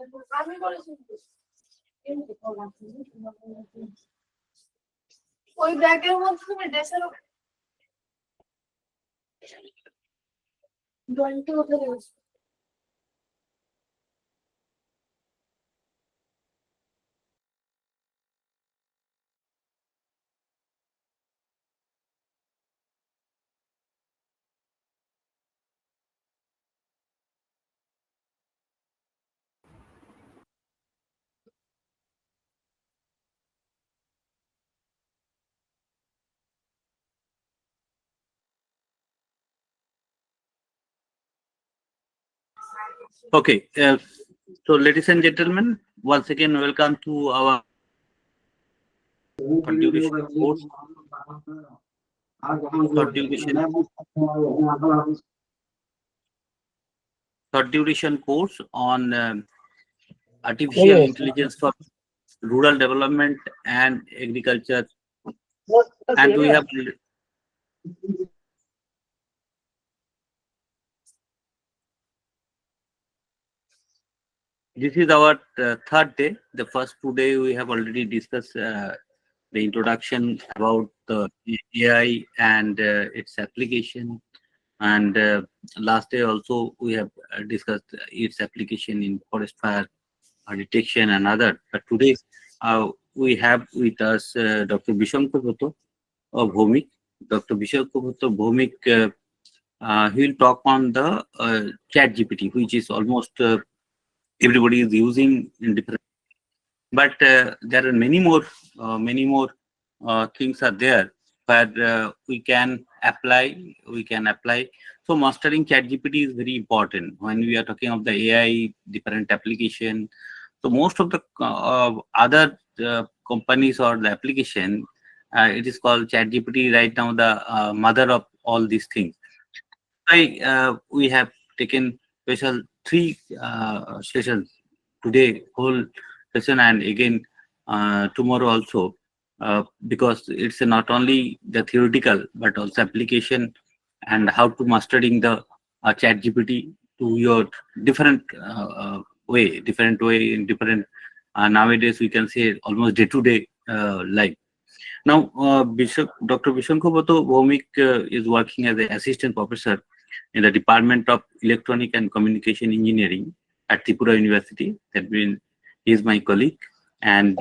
ওই ব্যাগের মধ্যে তুমি ড্রেসের ড্রয়িংটা কোথায় রেখেছো? Okay, so ladies and gentlemen, once again, welcome to our short duration course. Short duration, short duration course on artificial intelligence for rural development and agriculture. And we have this is our third day. The first 2 days we have already discussed the introduction about the AI and its application. And last day also we have discussed its application in forest fire detection and other. But today we have with us Dr. Bishankar Bhutto of Bhomik. Dr. Bishankar Bhutto Bhomik, he will talk on the chat GPT, which is almost everybody is using in different. But there are many more things are there where we can apply. So mastering ChatGPT is very important when we are talking of the AI different application. So most of the other companies or the application, it is called ChatGPT right now, the mother of all these things. We have taken special three sessions today, whole session, and again tomorrow also, because it's not only the theoretical but also application and how to mastering the chat GPT to your different different way in different nowadays we can say almost day-to-day life. Now, Dr. Bishankar Bhomik is working as an assistant professor in the Department of Electronic and Communication Engineering at Tripura University. That means he is my colleague. And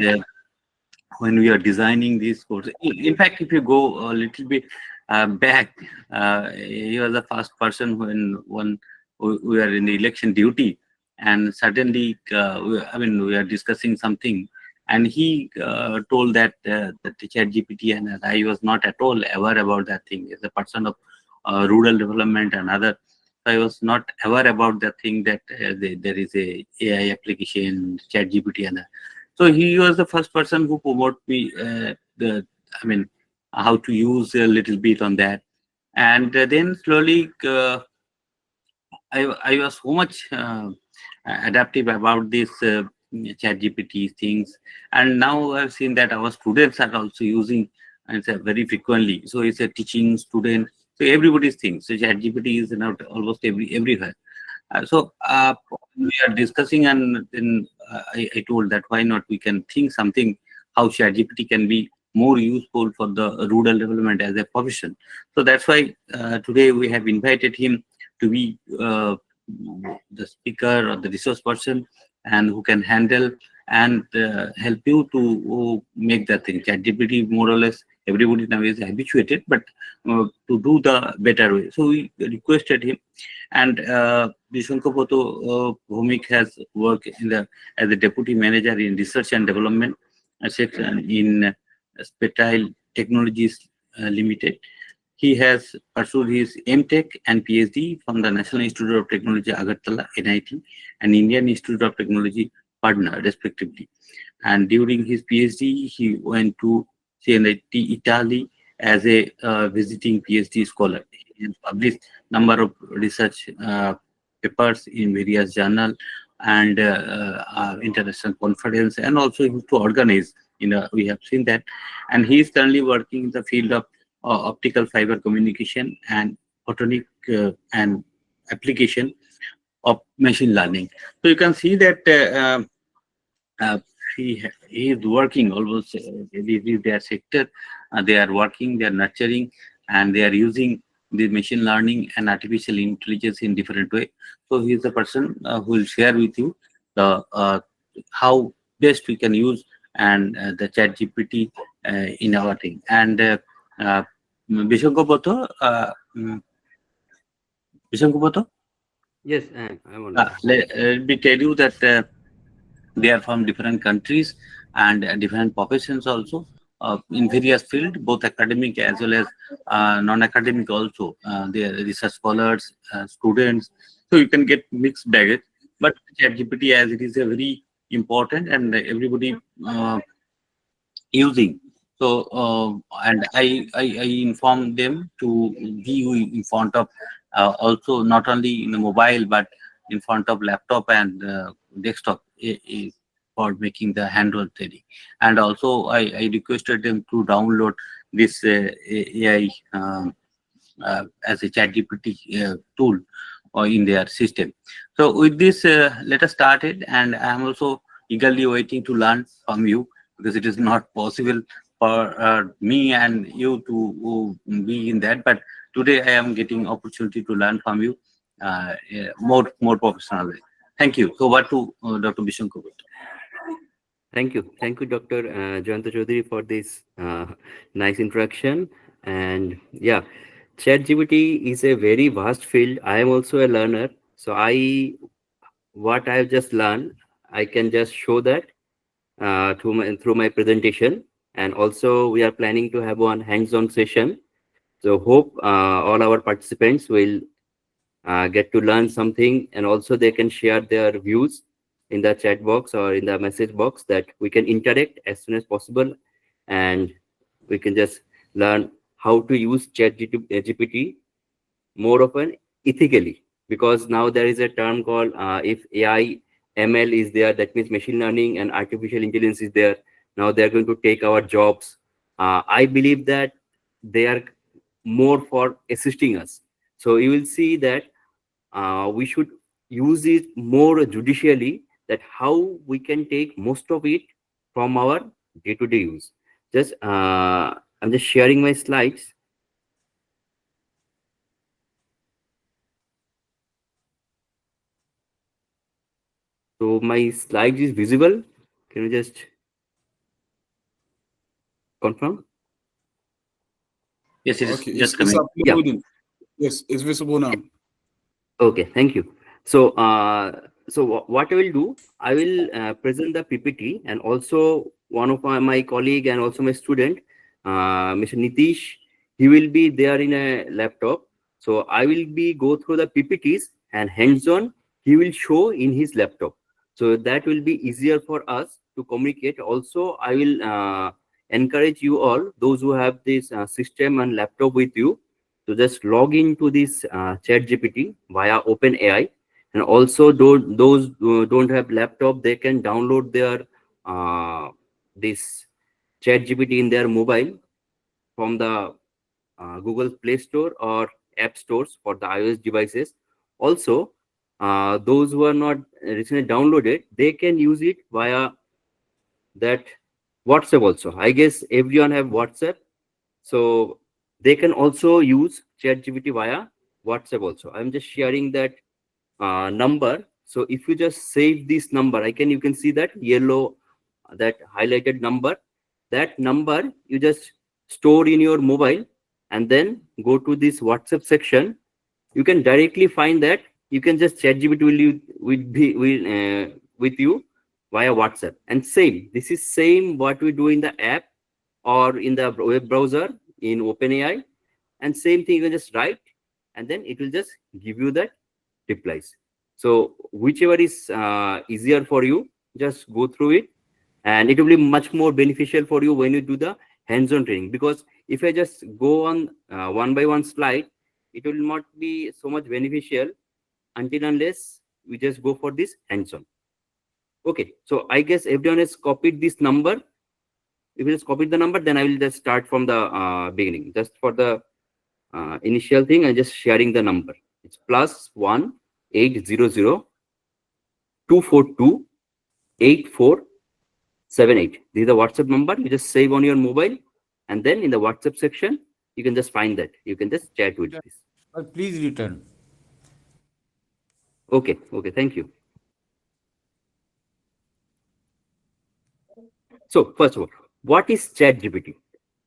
when we are designing these courses, in fact, if you go a little bit back, he was the first person when we were in the election duty, and suddenly, we are discussing something, and he told that the chat GPT, and I was not at all aware about that thing. As a person of rural development and other, I was not aware about the thing that there is a AI application, chat GPT, and so he was the first person who promoted me how to use a little bit on that, and then slowly I was so much adaptive about this chat GPT things, and now I've seen that our students are also using and very frequently. So it's a teaching student, so everybody's thing. So chat GPT is now almost everywhere. We are discussing, and then I told that why not we can think something how ChatGPT can be more useful for the rural development as a profession. So that's why today we have invited him to be the speaker or the resource person, and who can handle and help you to make that thing. ChatGPT more or less everybody now is habituated, but to do the better way. So we requested him, and Bishankar Bhomik has worked as a deputy manager in research and development section in Spetile Technologies Limited. He has pursued his MTech and PhD from the National Institute of Technology Agartala (NIT) and Indian Institute of Technology Padna, respectively. And during his PhD, he went to CNIT Italy as a visiting PhD scholar. He has published number of research papers in various journals and international conference, and also he used to organize. We have seen that, and he is currently working in the field of optical fiber communication and photonic and application of machine learning. So you can see that uh, he is working almost, this is their sector. They are working, they are nurturing, and they are using the machine learning and artificial intelligence in different way. So he is the person who will share with you the how best we can use and the chat GPT in our thing. And uh, Bishankopoto, Bishankopoto, Yes, I'm on. let me tell you that they are from different countries and different professions also, in various fields, both academic as well as non-academic also. They are research scholars, students, so you can get mixed baggage. But ChatGPT, as it is a very important and everybody using. So, and I inform them to be in front of also not only in the mobile but in front of laptop and desktop for making the hand-roll trading. And also I requested them to download this AI as a chat GPT tool in their system. So with this, let us start it. And I am also eagerly waiting to learn from you, because it is not possible for me and you to be in that. But today I am getting opportunity to learn from you more professionally. Thank you. So what to Dr. Bishanko? Thank you, Dr. Jayanta Chaudhary, for this nice introduction. And yeah, ChatGPT is a very vast field. I am also a learner, so what I have just learned, I can just show that through my presentation. And also, we are planning to have one hands-on session. So hope all our participants will get to learn something, and also they can share their views in the chat box or in the message box, that we can interact as soon as possible, and we can just learn how to use chat GPT more often ethically. Because now there is a term called, if AI ML is there, that means machine learning and artificial intelligence is there, now they're going to take our jobs. I believe that they are more for assisting us. So you will see that we should use it more judicially, that how we can take most of it from our day-to-day use. Just I'm just sharing my slides. So my slide is visible. Can you just confirm? Yes, it is Okay, just it's coming. Yeah. uploading. Yes, it's visible now. Okay, thank you. So, what I will do, I will present the PPT, and also one of my colleague and also my student, Mr. Nitish, he will be there in a laptop. So I will be go through the PPTs, and hands-on he will show in his laptop. So that will be easier for us to communicate. Also, I will encourage you all, those who have this system and laptop with you, to just log into this chat GPT via OpenAI. And also those who don't have laptop, they can download their this chat GPT in their mobile from the Google Play Store or App Stores for the iOS devices. Also, those who are not recently downloaded, they can use it via that WhatsApp also. I guess everyone have WhatsApp, so they can also use ChatGPT via WhatsApp also. I'm just sharing that number. So if you just save this number, you can see that yellow, that highlighted number. That number you just store in your mobile, and then go to this WhatsApp section. You can directly find that. You can just ChatGPT with you via WhatsApp. And same, this is same what we do in the app or in the web browser in OpenAI. And same thing, you can just write, and then it will just give you that replies. So whichever is easier for you, just go through it, and it will be much more beneficial for you when you do the hands-on training. Because if I just go on one by one slide, it will not be so much beneficial until unless we just go for this hands-on. Okay, so I guess everyone has copied this number. If you just copy the number, then I will just start from the beginning. Just for the initial thing, I'm just sharing the number. It's +1 800-242-8478. This is the WhatsApp number. You just save on your mobile, and then in the WhatsApp section, you can just find that. You can just chat with this. Please return. Okay. Thank you. So first of all, what is ChatGPT?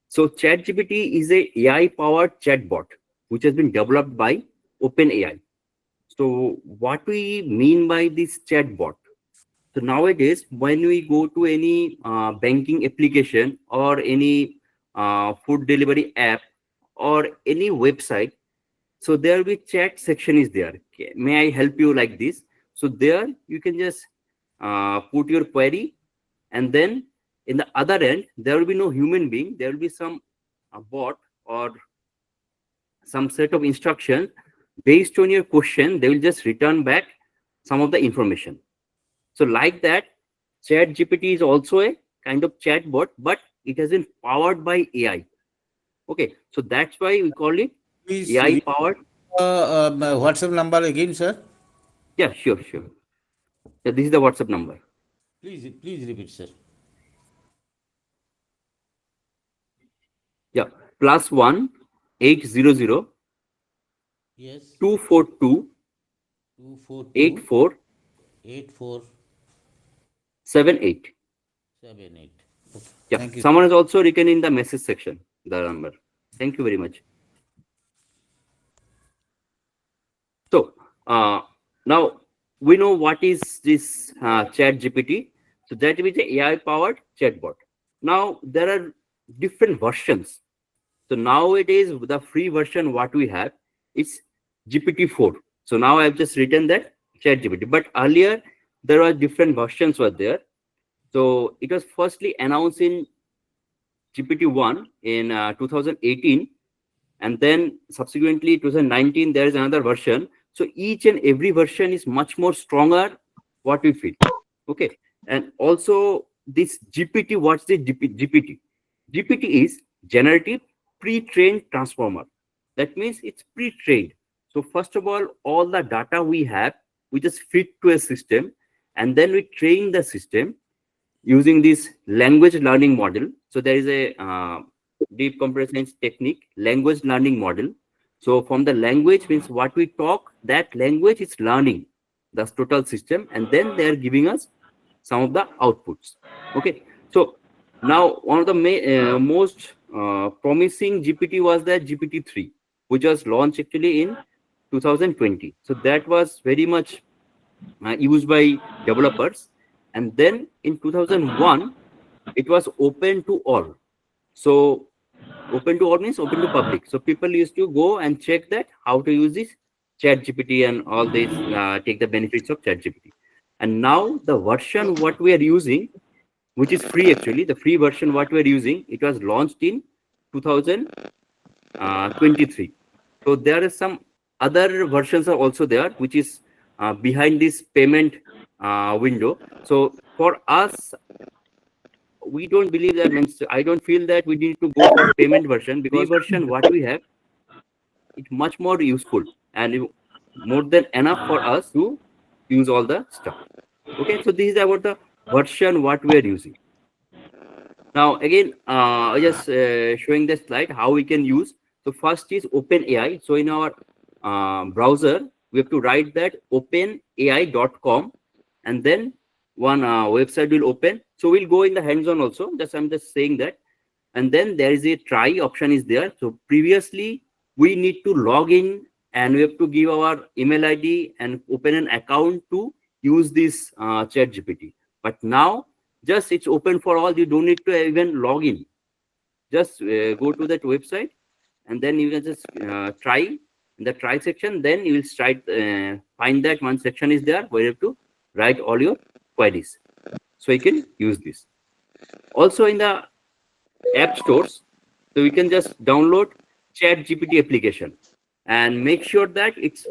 So ChatGPT is a AI-powered chatbot which has been developed by OpenAI. So what we mean by this chatbot? So nowadays, when we go to any banking application or any food delivery app or any website, so there will be chat section is there. Okay, may I help you like this? So there you can just put your query, and then in the other end, there will be no human being. There will be some bot or some set of instructions based on your question. They will just return back some of the information. So like that, ChatGPT is also a kind of chatbot, but it has been powered by AI. Okay, so that's why we call it Please AI powered. WhatsApp number again, sir. Yeah, sure. Yeah, this is the WhatsApp number. Please repeat, sir. Yeah, +1 800 Yes. 242 242 84 78. 78. Okay. Yeah, Thank you. someone has also written in the message section the number. Thank you very much. So now we know what is this ChatGPT. So that is the AI-powered chatbot. Now there are different versions. So nowadays the free version what we have is GPT-4. So now I've just written that ChatGPT. But earlier there were different versions were there. So it was firstly announced in GPT-1 in 2018, and then subsequently 2019 there is another version. So each and every version is much more stronger, what we feel. Okay, and also this GPT, what's the GPT? GPT is generative pre-trained transformer. That means it's pre-trained. So first of all the data we have, we just fit to a system, and then we train the system using this language learning model. So there is a deep computer science technique, language learning model. So from the language means what we talk, that language is learning the total system, and then they are giving us some of the outputs. Okay, so now one of the most promising GPT was the GPT-3, which was launched actually in 2020. So that was very much used by developers, and then in 2001 it was open to all. So open to all means open to public. So people used to go and check that how to use this ChatGPT and all this, take the benefits of ChatGPT. And now the version what we are using, which is free actually, the free version what we are using, it was launched in 2023. So there are some other versions are also there, which is behind this payment window. So for us, we don't believe that, means I don't feel that we need to go for payment version, because version what we have, it's much more useful and more than enough for us to use all the stuff. Okay, so this is about the version what we are using. Now again, just showing the slide how we can use. So first is OpenAI. So in our browser, we have to write that openai.com, and then one website will open. So we'll go in the hands-on also. I'm just saying that. And then there is a try option is there. So previously we need to log in, and we have to give our email ID and open an account to use this ChatGPT. But now just it's open for all. You don't need to even log in. Just go to that website, and then you can just try in the try section. Then you will find that one section is there where you have to write all your queries, so you can use this. Also in the app stores, so you can just download ChatGPT application and make sure that it's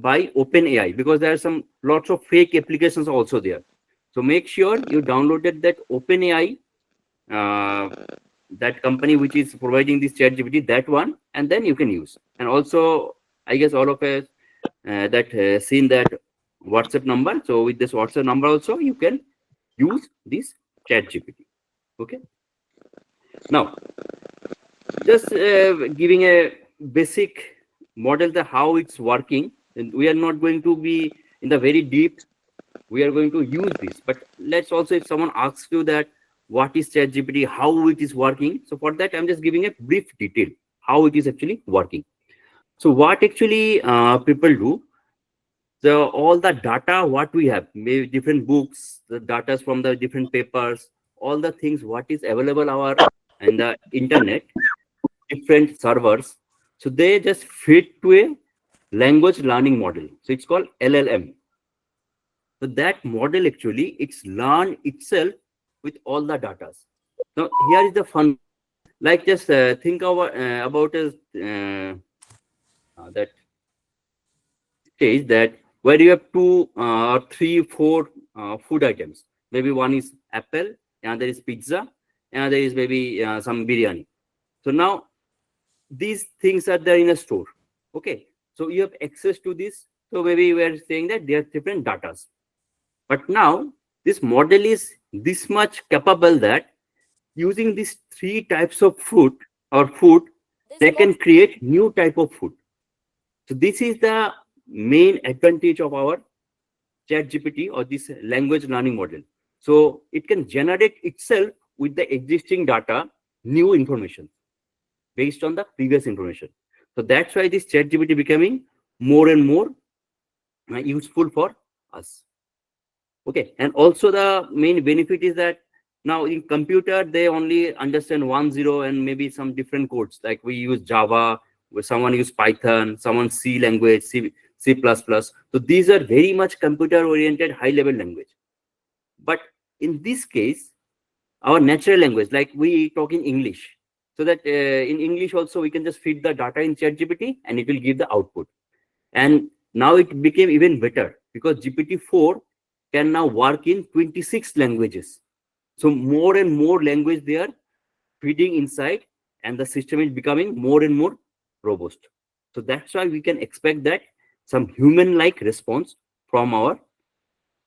by OpenAI, because there are some lots of fake applications also there. So make sure you downloaded that OpenAI, that company which is providing this ChatGPT, that one, and then you can use. And also, I guess all of us seen that WhatsApp number. So with this WhatsApp number also, you can use this ChatGPT. Okay. Now, just giving a basic model the how it's working, and we are not going to be in the very deep. We are going to use this, but let's also, if someone asks you that what is ChatGPT, how it is working, so for that I'm just giving a brief detail how it is actually working. So what actually people do, so all the data what we have, maybe different books, the data from the different papers, all the things what is available our in the internet, different servers, so they just fit to a language learning model. So it's called LLM. So that model actually, it's learned itself with all the data. Now here is the fun, like just think about that stage that where you have two or three, four food items. Maybe one is apple, another is pizza, another is maybe some biryani. So now these things are there in a store. Okay, so you have access to this. So maybe we are saying that they are different datas. But now this model is this much capable that using these three types of food, they can create new type of food. So this is the main advantage of our ChatGPT or this language learning model. So it can generate itself with the existing data, new information based on the previous information. So that's why this ChatGPT becoming more and more useful for us. Okay, and also the main benefit is that now in computer they only understand 1 0 and maybe some different codes, like we use Java, where someone use Python, someone C language, C++. So these are very much computer oriented high level language. But in this case, our natural language, like we talk in English, so that in English also we can just feed the data in ChatGPT and it will give the output. And now it became even better because GPT-4 can now work in 26 languages. So more and more language they are feeding inside, and the system is becoming more and more robust. So that's why we can expect that some human-like response from our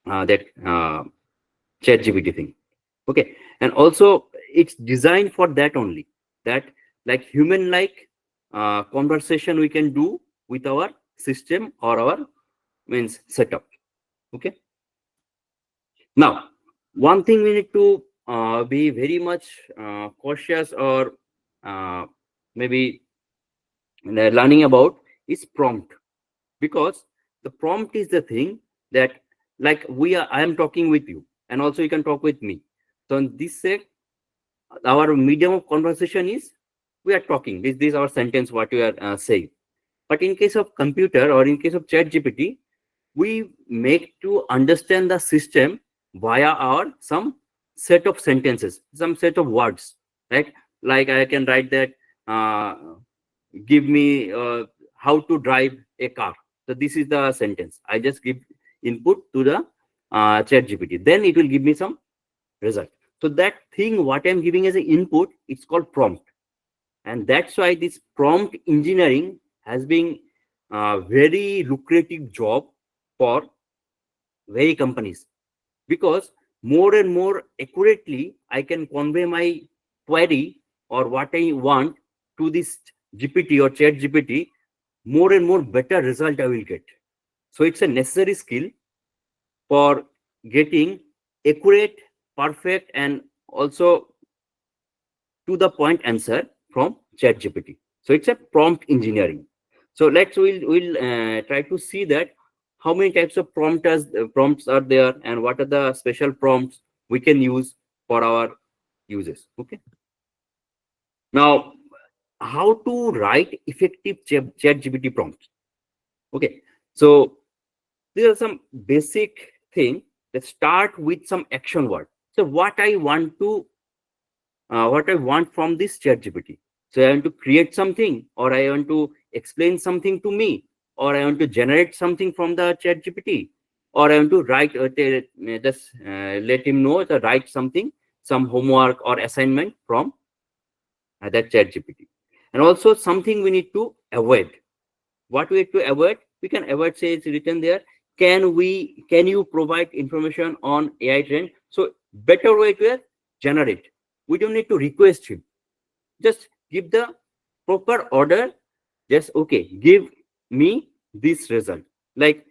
that ChatGPT thing. Okay, and also it's designed for that only, that like human-like conversation we can do with our system or our means setup. Okay. Now, one thing we need to be very much cautious or maybe learning about is prompt, because the prompt is the thing that, like I am talking with you and also you can talk with me. So in this set, our medium of conversation is we are talking. This is our sentence what we are saying. But in case of computer or in case of ChatGPT, we make to understand the system via our some set of sentences, some set of words, right? Like I can write that give me how to drive a car. So this is the sentence. I just give input to the ChatGPT, then it will give me some result. So that thing what I'm giving as an input, it's called prompt. And that's why this prompt engineering has been a very lucrative job for very companies, because more and more accurately I can convey my query or what I want to this GPT or ChatGPT, more and more better result I will get. So it's a necessary skill for getting accurate, perfect, and also to the point answer from ChatGPT. So it's a prompt engineering. So we'll try to see that how many types of prompts are there and what are the special prompts we can use for our uses. Okay. Now, how to write effective ChatGPT prompts. Okay. So there are some basic thing that start with some action word. So what I want from this ChatGPT. So I want to create something, or I want to explain something to me, or I want to generate something from the ChatGPT, or I want to write just let him know to write something, some homework or assignment from that ChatGPT. And also something we need to avoid. What we have to avoid, we can avoid, say it's written there, can you provide information on AI trend? So better way to generate. We don't need to request him. Just give the proper order. Just okay, give me this result. Like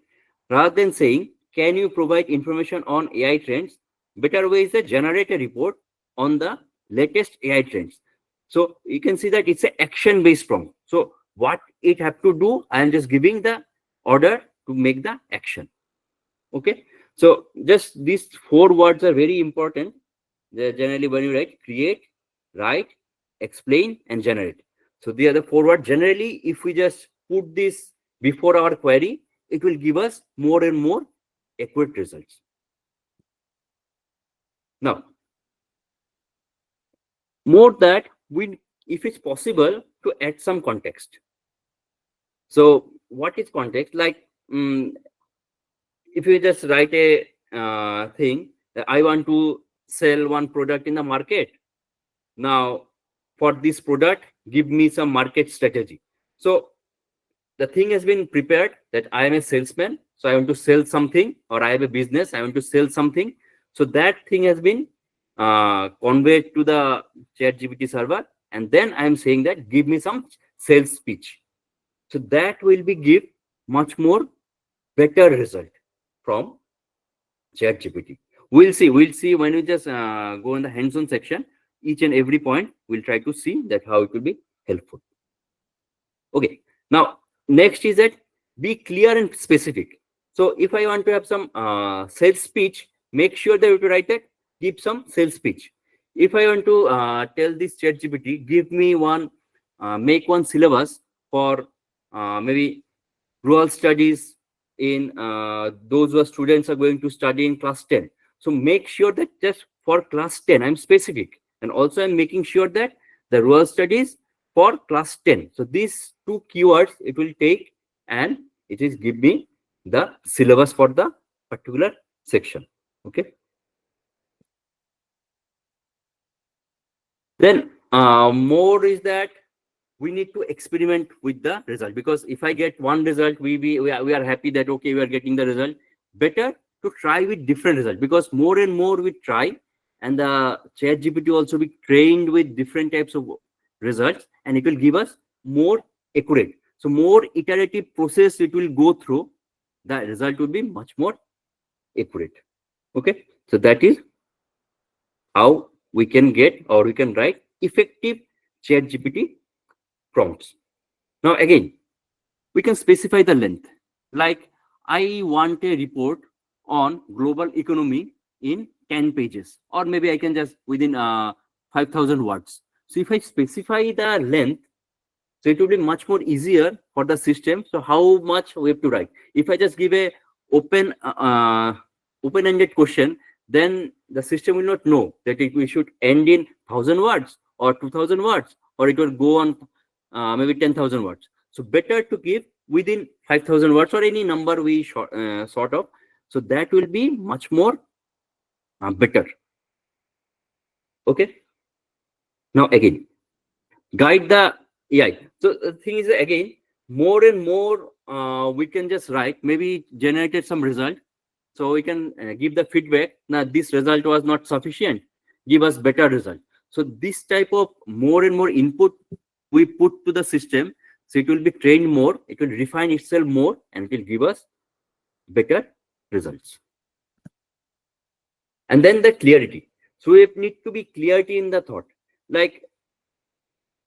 rather than saying, can you provide information on AI trends? Better way is to generate a report on the latest AI trends. So you can see that it's an action based prompt. So what it have to do, I am just giving the order to make the action. Okay. So just these 4 words are very important. They're generally when you write create, write, explain, and generate. So the other 4 words, generally, if we just put this before our query, it will give us more and more accurate results. Now, more that we, if it's possible, to add some context. So what is context? Like if you just write a thing that I want to sell one product in the market. Now, for this product, give me some market strategy. So the thing has been prepared that I am a salesman, so I want to sell something, or I have a business, I want to sell something. So that thing has been conveyed to the ChatGPT server, and then I am saying that give me some sales speech. So that will be give much more better result from ChatGPT. We'll see when we just go in the hands-on section. Each and every point we'll try to see that how it will be helpful. Okay. Now next is that be clear and specific. So if I want to have some sales speech, make sure that you write that, give some sales speech. If I want to tell this ChatGPT, give me one, make one syllabus for maybe rural studies in those who are students are going to study in class 10. So make sure that just for class 10, I'm specific. And also I'm making sure that the rural studies for class 10. So these 2 keywords it will take, and it is give me the syllabus for the particular section. Okay. Then more is that we need to experiment with the result, because if I get one result, we are happy that okay, we are getting the result. Better to try with different results, because more and more we try, and the ChatGPT also be trained with different types of results, and it will give us more accurate. So more iterative process it will go through, the result will be much more accurate. Okay, so that is how we can get, or we can write effective ChatGPT prompts. Now again, we can specify the length. Like I want a report on global economy in 10 pages, or maybe I can just within 5,000 words. So if I specify the length, so it will be much more easier for the system. So how much we have to write? If I just give a open-ended question, then the system will not know that we should end in 1,000 words or 2,000 words, or it will go on maybe 10,000 words. So better to give within 5,000 words or any number we sort of. So that will be much more better. Okay. Now again, guide the AI. So the thing is, again, more and more we can just write, maybe generated some result. So we can give the feedback. Now this result was not sufficient. Give us better result. So this type of more and more input we put to the system, so it will be trained more, it will refine itself more, and it will give us better results. And then the clarity. So we need to be clarity in the thought. Like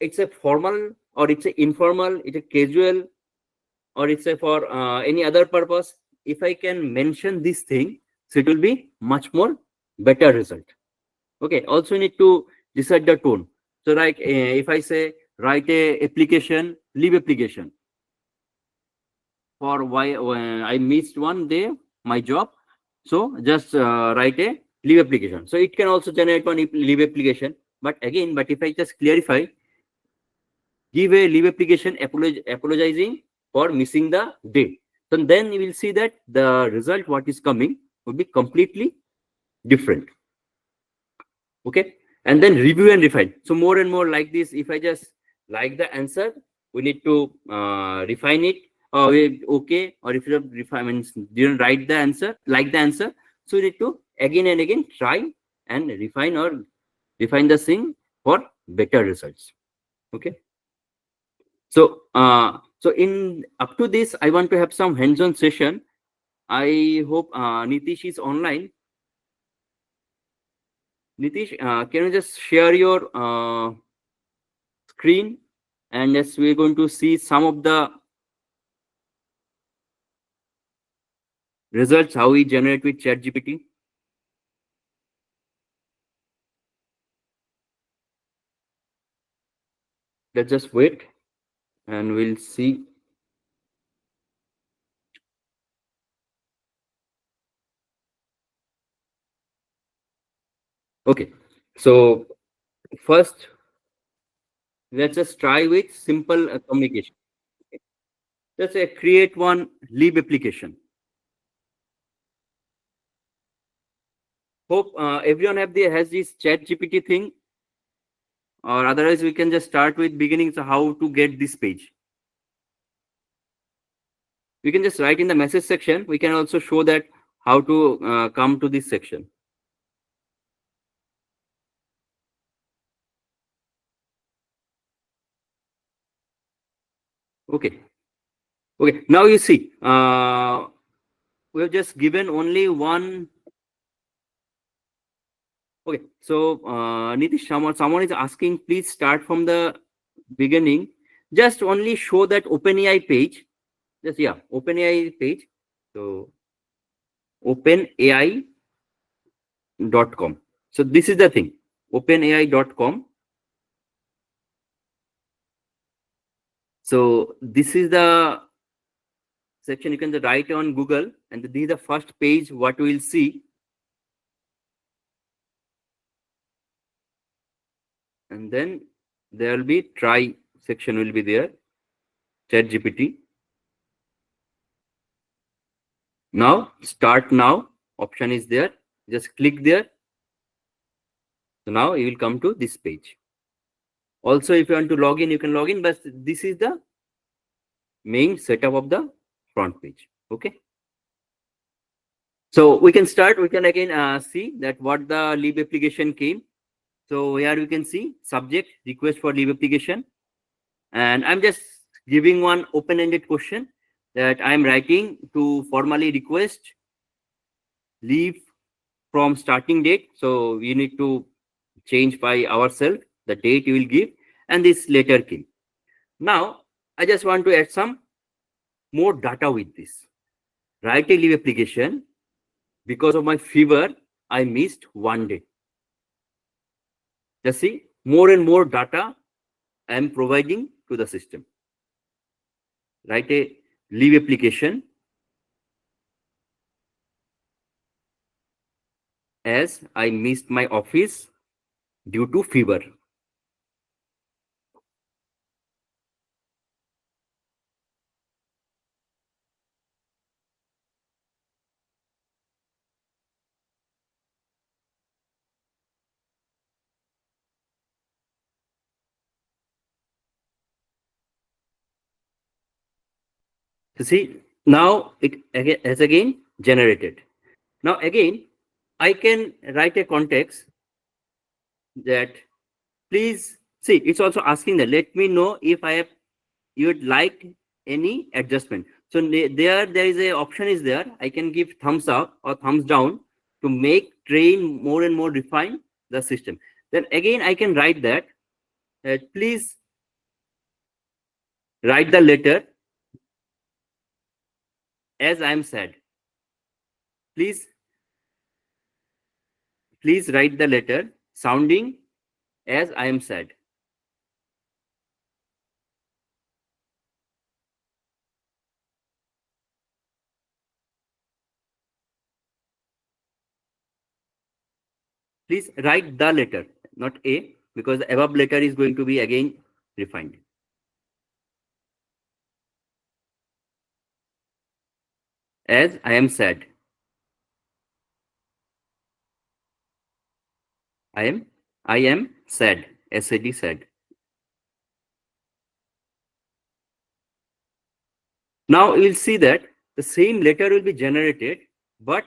it's a formal, or it's a informal, it's a casual, or it's a for any other purpose. If I can mention this thing, so it will be much more better result. Okay. Also need to decide the tone. So like if I say write a application, leave application for why I missed one day my job. So just write a leave application. So it can also generate one leave application. But again, if I just clarify, give a leave application apologizing for missing the day. So then you will see that the result what is coming will be completely different. Okay. And then review and refine. So more and more like this, if I just like the answer, we need to refine it. okay, or if you have refinements, didn't write the answer, like the answer, so you need to again and again try and refine or refine the thing for better results. Okay. So, so in up to this, I want to have some hands-on session. I hope Nitish is online. Nitish, can you just share your screen? And yes, we're going to see some of the results how we generate with ChatGPT. Let's just wait and we'll see. Okay, so first, let's just try with simple communication. Let's say create one leave application. Hope everyone has this chat GPT thing, or otherwise we can just start with beginning. So how to get this page? We can just write in the message section. We can also show that how to come to this section. Okay. Okay. Now you see, we have just given only one. Okay. So Nitish, someone is asking, please start from the beginning. Just only show that OpenAI page. Just OpenAI page. So OpenAI.com. So this is the thing. OpenAI.com. So this is the section you can write on Google, and this is the first page what we will see. And then there will be try section will be there, chat GPT. Now start now option is there, just click there. So now you will come to this page. Also, if you want to log in, you can log in, but this is the main setup of the front page. Okay. So we can start, we can again see that what the leave application came. So here you can see subject request for leave application. And I'm just giving one open-ended question that I'm writing to formally request leave from starting date. So we need to change by ourselves the date you will give and this letter came. Now I just want to add some more data with this. Write a leave application. Because of my fever, I missed one day. Just see, more and more data I am providing to the system. Write a leave application as I missed my office due to fever. So see, now it has again generated. Now again, I can write a context that please see, it's also asking that let me know if I have you would like any adjustment. So there is a option is there. I can give thumbs up or thumbs down to make train more and more refine the system. Then again I can write that please write the letter as I am sad. Please write the letter sounding as I am sad. Please write the letter, not a, because the above letter is going to be again refined. As I am sad. I am sad. SAD, sad. Now you will see that the same letter will be generated, but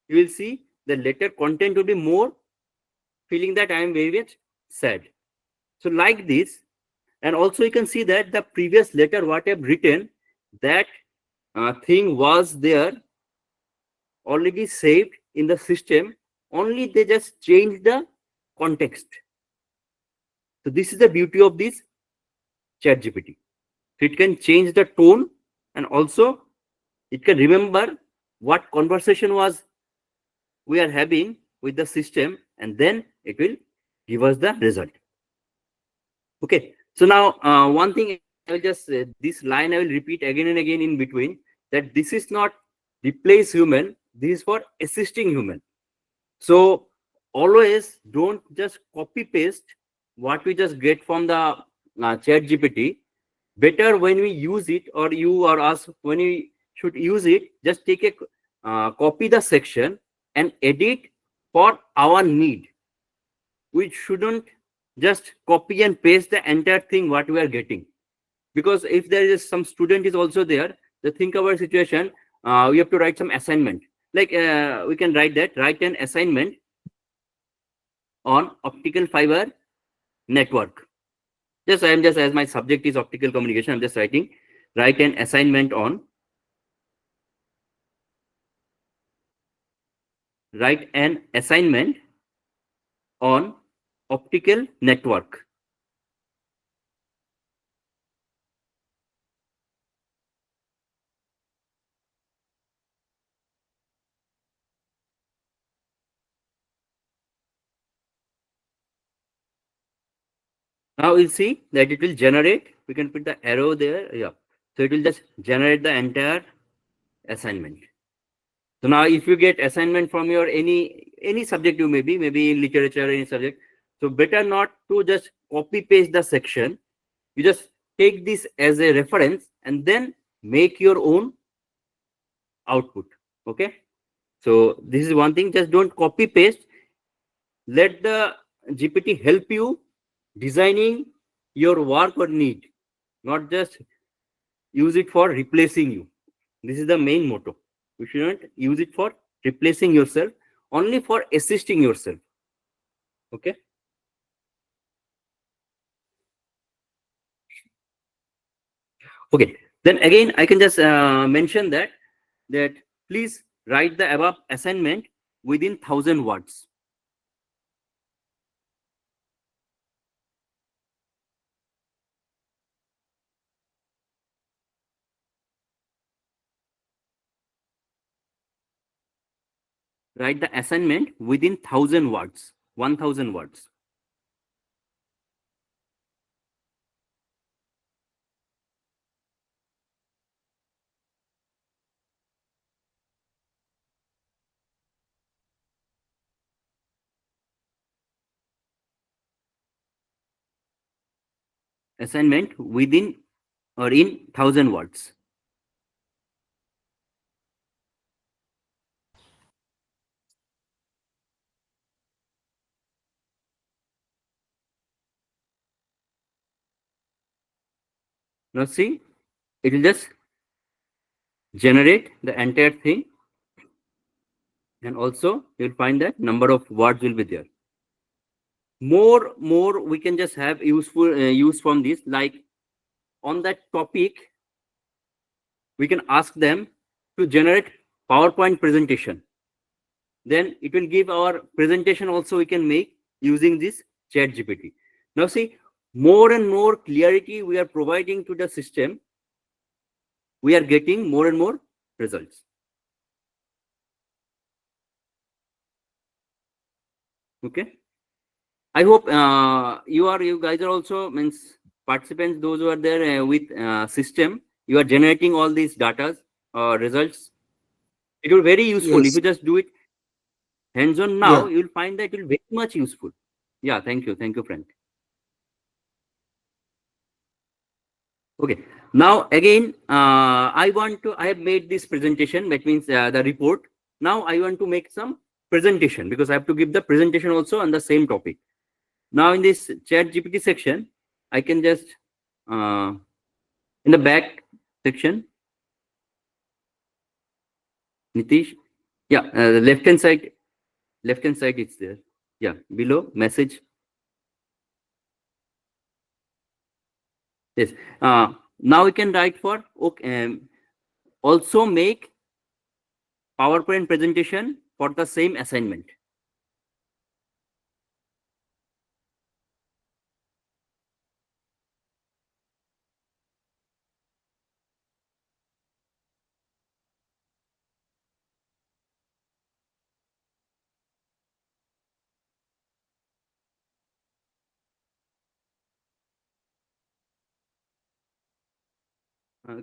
you will see the letter content will be more, feeling that I am very much sad. So like this, and also you can see that the previous letter what I have written, that thing was there already saved in the system, only they just change the context. So this is the beauty of this chat GPT. It can change the tone, and also it can remember what conversation was we are having with the system, and then it will give us the result. Okay, so now one thing I will just this line I will repeat again and again in between, that this is not replace human, this is for assisting human. So always don't just copy paste what we just get from the chat GPT. Better when we use it, or you or us, when we should use it, just take a copy the section and edit for our need. We shouldn't just copy and paste the entire thing what we are getting, because if there is some student is also there, the think about situation, we have to write some assignment, like we can write an assignment on optical fiber network. Just I am just, as my subject is optical communication, I'm just write an assignment on, write an assignment on optical network. Now we'll see that it will generate, we can put the arrow there, yeah. So it will just generate the entire assignment. So now if you get assignment from your any subject, you maybe in literature, any subject, so better not to just copy paste the section. You just take this as a reference and then make your own output. Okay, so this is one thing, just don't copy paste. Let the GPT help you designing your work or need, not just use it for replacing you. This is the main motto. You shouldn't use it for replacing yourself, only for assisting yourself. Okay. Okay. Then again, I can just mention that please write the above assignment within 1,000 words. Write the assignment within 1,000 words, 1,000 words. Assignment within or in 1,000 words. Now see, it will just generate the entire thing, and also you'll find that number of words will be there. More we can just have useful use from this, like on that topic we can ask them to generate PowerPoint presentation, then it will give our presentation also we can make using this chat GPT. Now see, more and more clarity we are providing to the system, we are getting more and more results. Okay, I hope you guys are also means participants, those who are there with system, you are generating all these data results. It will very useful. Yes. If you just do it hands-on now, Yeah. you will find that it will very much useful. Yeah, thank you, friend. Okay, now again, I have made this presentation, that means the report. Now I want to make some presentation, because I have to give the presentation also on the same topic. Now in this chat GPT section, I can just in the back section, Nitish? Yeah, the left-hand side it's there. Yeah, below message. Yes. Now we can write for, okay, also make PowerPoint presentation for the same assignment.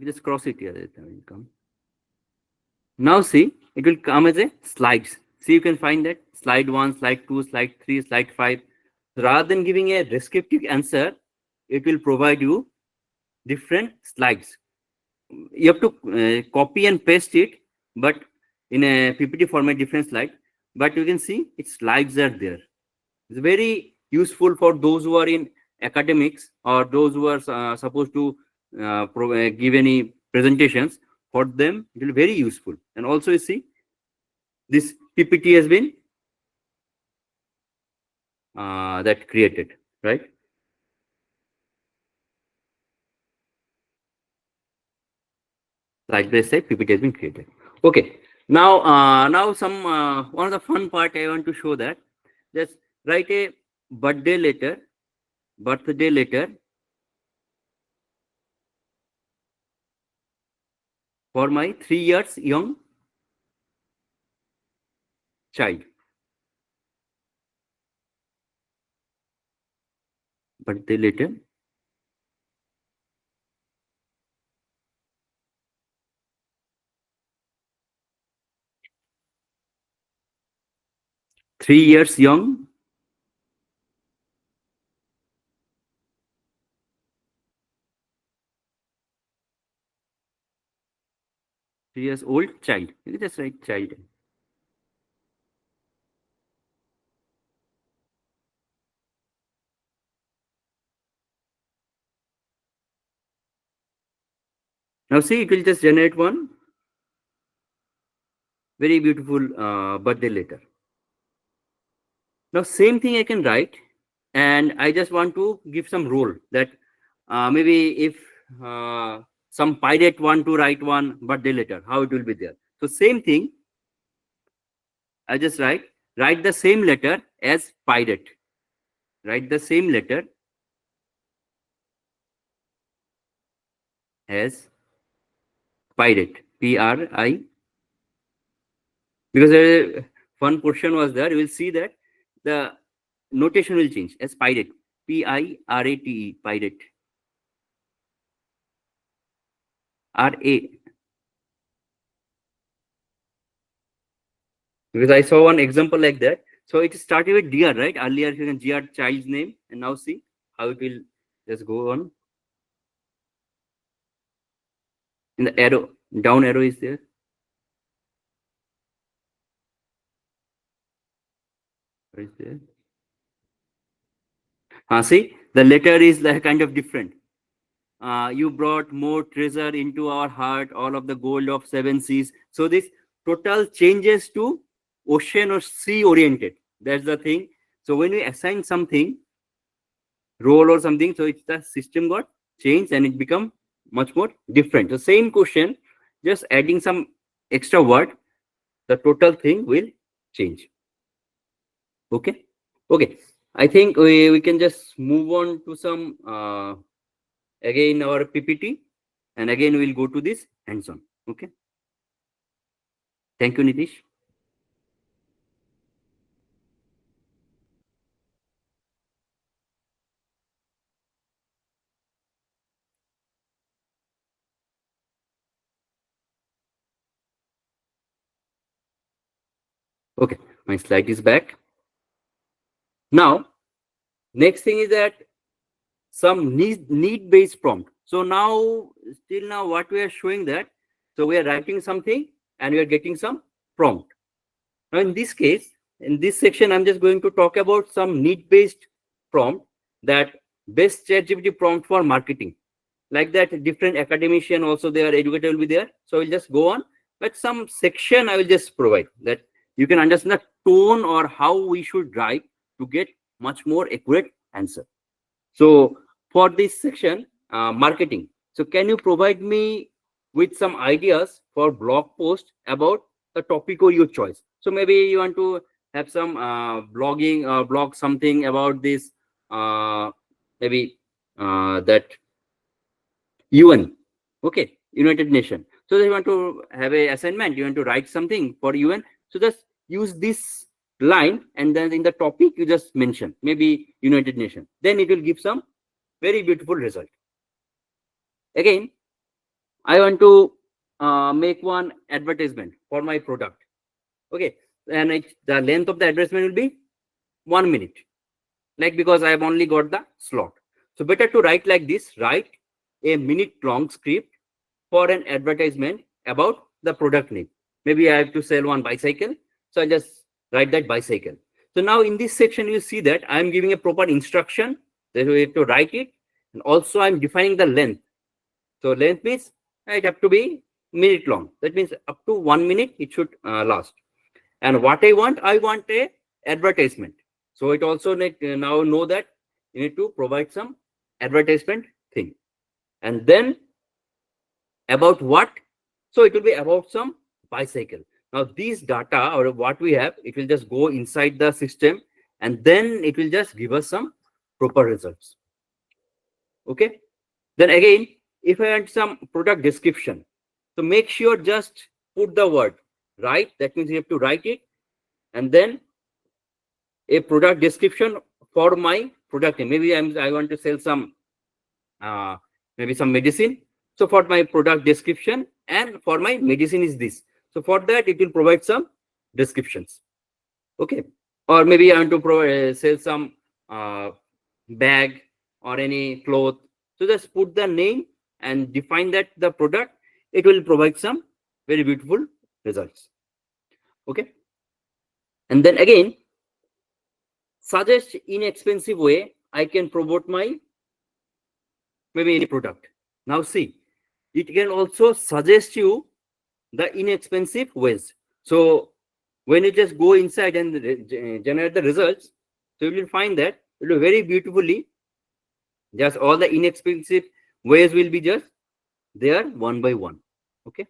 Just cross it here. It will come. Now see, it will come as a slides. See, you can find that slide 1, slide 2, slide 3, slide 5. Rather than giving a descriptive answer, it will provide you different slides. You have to copy and paste it, but in a PPT format, different slide. But you can see its slides are there. It's very useful for those who are in academics or those who are supposed to give any presentations. For them, it will be very useful. And also, you see, this PPT has been that created, right? Like they say, PPT has been created. Okay. Now some one of the fun part I want to show that. Just write a birthday letter for my 3 years young child. Birthday letter. Three years young. Three years old child. You can just write child. Now see, it will just generate one very beautiful birthday letter. Now same thing I can write, and I just want to give some role that maybe if some pirate want to write one birthday letter, how it will be there. So same thing, I just write the same letter as pirate. Write the same letter as pirate. P-R-I. Because a fun question was there, you will see that the notation will change as pirate. P-I-R-A-T-E. Pirate. R-A. Because I saw one example like that. So it started with DR, right? Earlier you can GR child's name, and now see how it will just go on. In the arrow, down arrow is there. What is there? See, the letter is like kind of different. You brought more treasure into our heart, all of the gold of 7 seas. So this total changes to ocean or sea oriented. That's the thing. So when we assign something, role or something, so it's the system got changed and it become much more different. The same question, just adding some extra word, the total thing will change. Okay. Okay. I think we can just move on to some again our PPT, and again we'll go to this hands-on. Okay. Thank you, Nitish. Okay, my slide is back. Now, next thing is that some need-based prompt. So now, still now what we are showing that, so we are writing something and we are getting some prompt. Now in this case, in this section, I'm just going to talk about some need-based prompt, that best ChatGPT prompt for marketing. Like that, different academician also, their educator will be there. So we'll just go on. but some section I will just provide that you can understand the tone or how we should write to get much more accurate answer. So for this section, marketing. So can you provide me with some ideas for blog post about the topic of your choice? So maybe you want to have some blogging or blog something about this, maybe that UN, okay, United Nation. So you want to have a assignment, you want to write something for UN. So just use this line, and then in the topic you just mention maybe United Nation. Then it will give some very beautiful result. Again, I want to make one advertisement for my product. Okay, and the length of the advertisement will be 1 minute, like because I have only got the slot. So better to write like this: write a minute long script for an advertisement about the product name. Maybe I have to sell one bicycle, so I just write that bicycle. So now in this section you see that I am giving a proper instruction that we have to write it, and also I'm defining the length. So length means it have to be minute long. That means up to 1 minute it should last. And what I want a advertisement. So it also need now know that you need to provide some advertisement thing. And then about what? So it will be about some bicycle. Now these data or what we have, it will just go inside the system, and then it will just give us some proper results. Okay. Then again, if I want some product description, so make sure just put the word right. That means you have to write it, and then a product description for my product name. Maybe I want to sell some maybe some medicine. So for my product description and for my medicine is this. So for that it will provide some descriptions. Okay. Or maybe I want to provide sell some bag or any cloth. So just put the name and define that the product. It will provide some very beautiful results. Okay. And then again, suggest inexpensive way I can promote my maybe any product. Now see, it can also suggest you the inexpensive ways. So when you just go inside and generate the results, so you will find that it will very beautifully, just all the inexpensive ways will be just there one by one. Okay.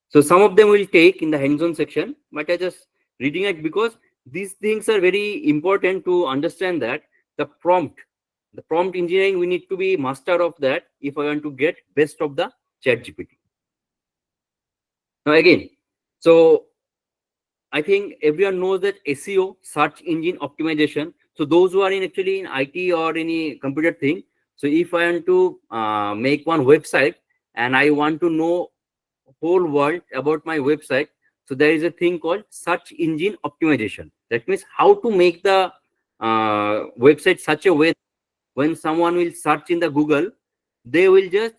So some of them will take in the hands-on section, but I just reading it because these things are very important to understand that the prompt engineering, we need to be master of that if I want to get best of the ChatGPT. Now again, so I think everyone knows that SEO, search engine optimization. So those who are in actually in IT or any computer thing. So if I want to make one website and I want to know whole world about my website, so there is a thing called search engine optimization. That means how to make the website such a way when someone will search in the Google, they will just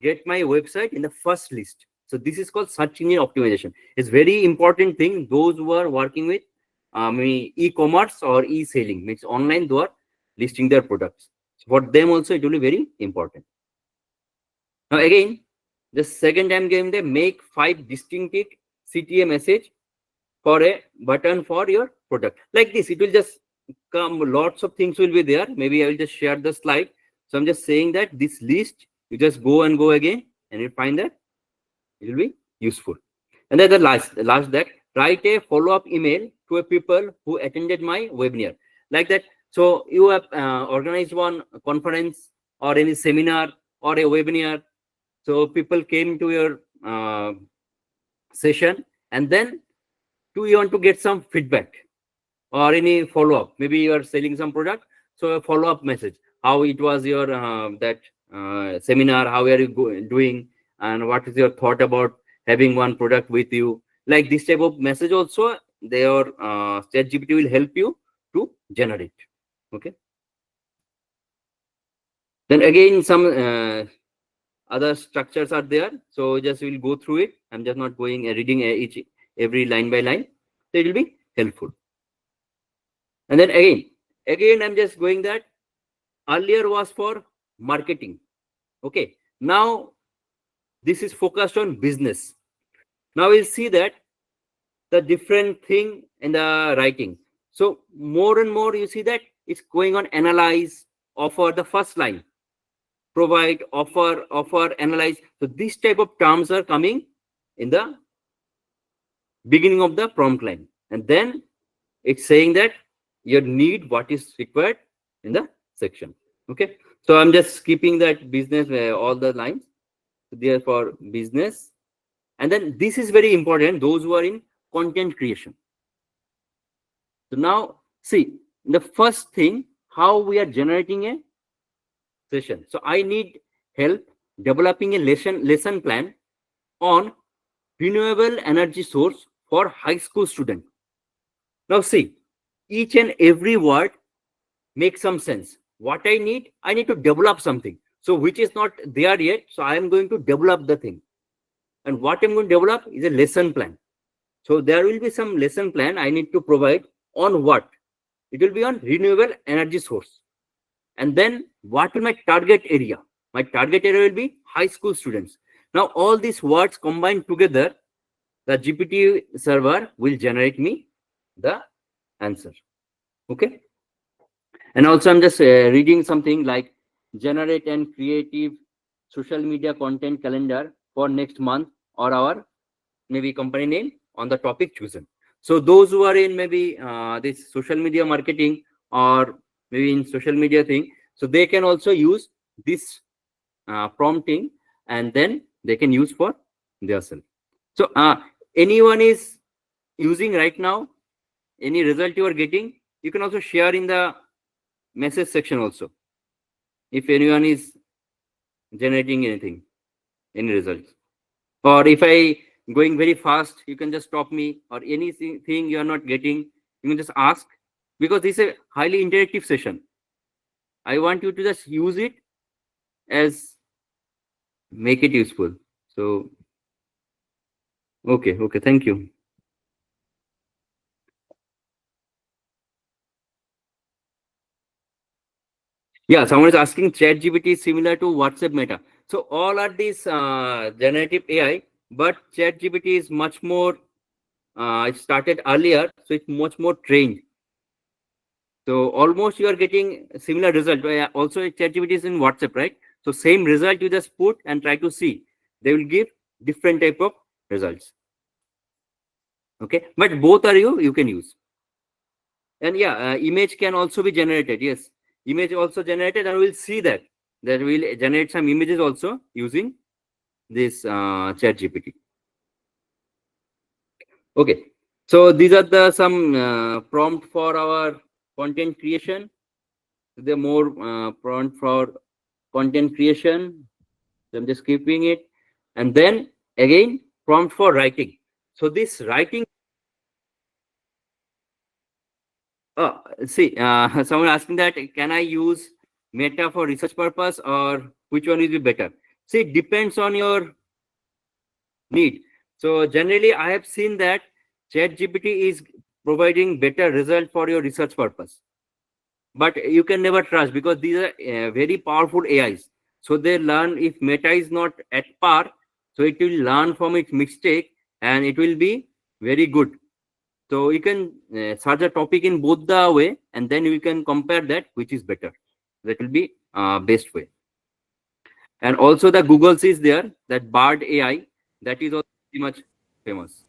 get my website in the first list. So this is called search engine optimization. It's very important thing. Those who are working with e-commerce or e-selling, means online, they are listing their products. So for them also it will be very important. Now again, the second I'm giving them, make 5 distinctive CTA message for a button for your product. Like this, it will just come, lots of things will be there. Maybe I will just share the slide. So I'm just saying that this list, you just go and go again, and you find that it will be useful. And then the last that, write a follow-up email to a people who attended my webinar. Like that. So you have organized one conference or any seminar or a webinar. So people came to your session, and then you want to get some feedback or any follow-up. Maybe you are selling some product, so a follow-up message, how it was your that seminar, how are you doing, and what is your thought about having one product with you. Like this type of message also their ChatGPT will help you to generate. Okay. Then again, some other structures are there, so just we'll go through it. I'm just not going reading every line by line, so it will be helpful. And then again I'm just going that earlier was for marketing. Okay, now this is focused on business. Now we'll see that the different thing in the writing. So more and more you see that it's going on analyze, offer, the first line, provide, offer, analyze. So these type of terms are coming in the beginning of the prompt line. And then it's saying that you need what is required in the section. Okay. So I'm just keeping that business, all the lines there for business. And then this is very important, those who are in content creation. So now see the first thing, how we are generating a session. So I need help developing a lesson plan on renewable energy source for high school student. Now see, each and every word makes some sense. What I need to develop something. So which is not there yet. So I am going to develop the thing. And what I'm going to develop is a lesson plan. So there will be some lesson plan I need to provide on what? It will be on renewable energy source. And then what will my target area? My target area will be high school students. Now all these words combined together, the GPT server will generate me the answer. Okay. And also I'm just reading something like generate and creative social media content calendar for next month or our maybe company name on the topic chosen. So those who are in maybe this social media marketing or maybe in social media thing, so they can also use this prompting, and then they can use for themselves. So anyone is using right now, any result you are getting, you can also share in the message section also. If anyone is generating anything, any results, or if I going very fast, you can just stop me, or anything you are not getting, you can just ask, because this is a highly interactive session. I want you to just use it as make it useful. So okay, thank you. Yeah, someone is asking ChatGPT is similar to WhatsApp Meta. So all are these generative AI, but ChatGPT is much more. It started earlier, so it's much more trained. So almost you are getting similar result. Also, ChatGPT is in WhatsApp, right? So same result you just put and try to see. They will give different type of results. Okay, but both are you can use. And yeah, image can also be generated. Yes, image also generated, and we'll see that will generate some images also using this ChatGPT. Okay, so these are the some prompt for our content creation. The more prompt for content creation. So I'm just keeping it, and then again prompt for writing. So this writing. Oh, see, someone asking that can I use Meta for research purpose, or which one is better? See, it depends on your need. So generally, I have seen that ChatGPT is providing better result for your research purpose, but you can never trust, because these are very powerful AIs. So they learn if Meta is not at par, so it will learn from its mistake and it will be very good. So you can search a topic in both the way, and then you can compare that which is better. That will be best way. And also the Google's is there, that Bard AI, that is also pretty much famous.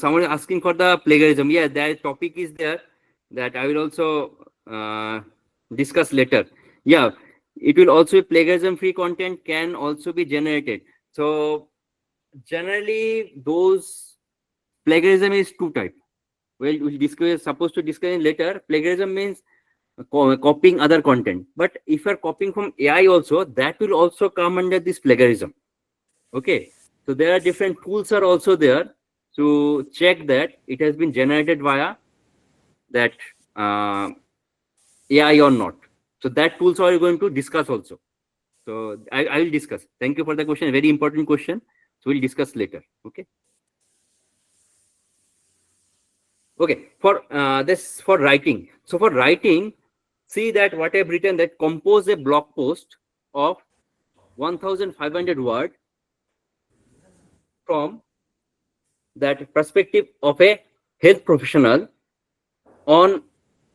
Someone is asking for the plagiarism. Yeah, that topic is there, that I will also discuss later. Yeah, it will also plagiarism free content can also be generated. So generally those plagiarism is two type. Well, we discuss, supposed to discuss later. Plagiarism means copying other content, but if you're copying from AI also, that will also come under this plagiarism. Okay, so there are different tools are also there to check that it has been generated via that AI or not. So that tools are going to discuss also. So I will discuss. Thank you for the question. Very important question. So we'll discuss later. Okay. Okay. For this for writing. So for writing, see that what I've written, that compose a blog post of 1500 word from that perspective of a health professional on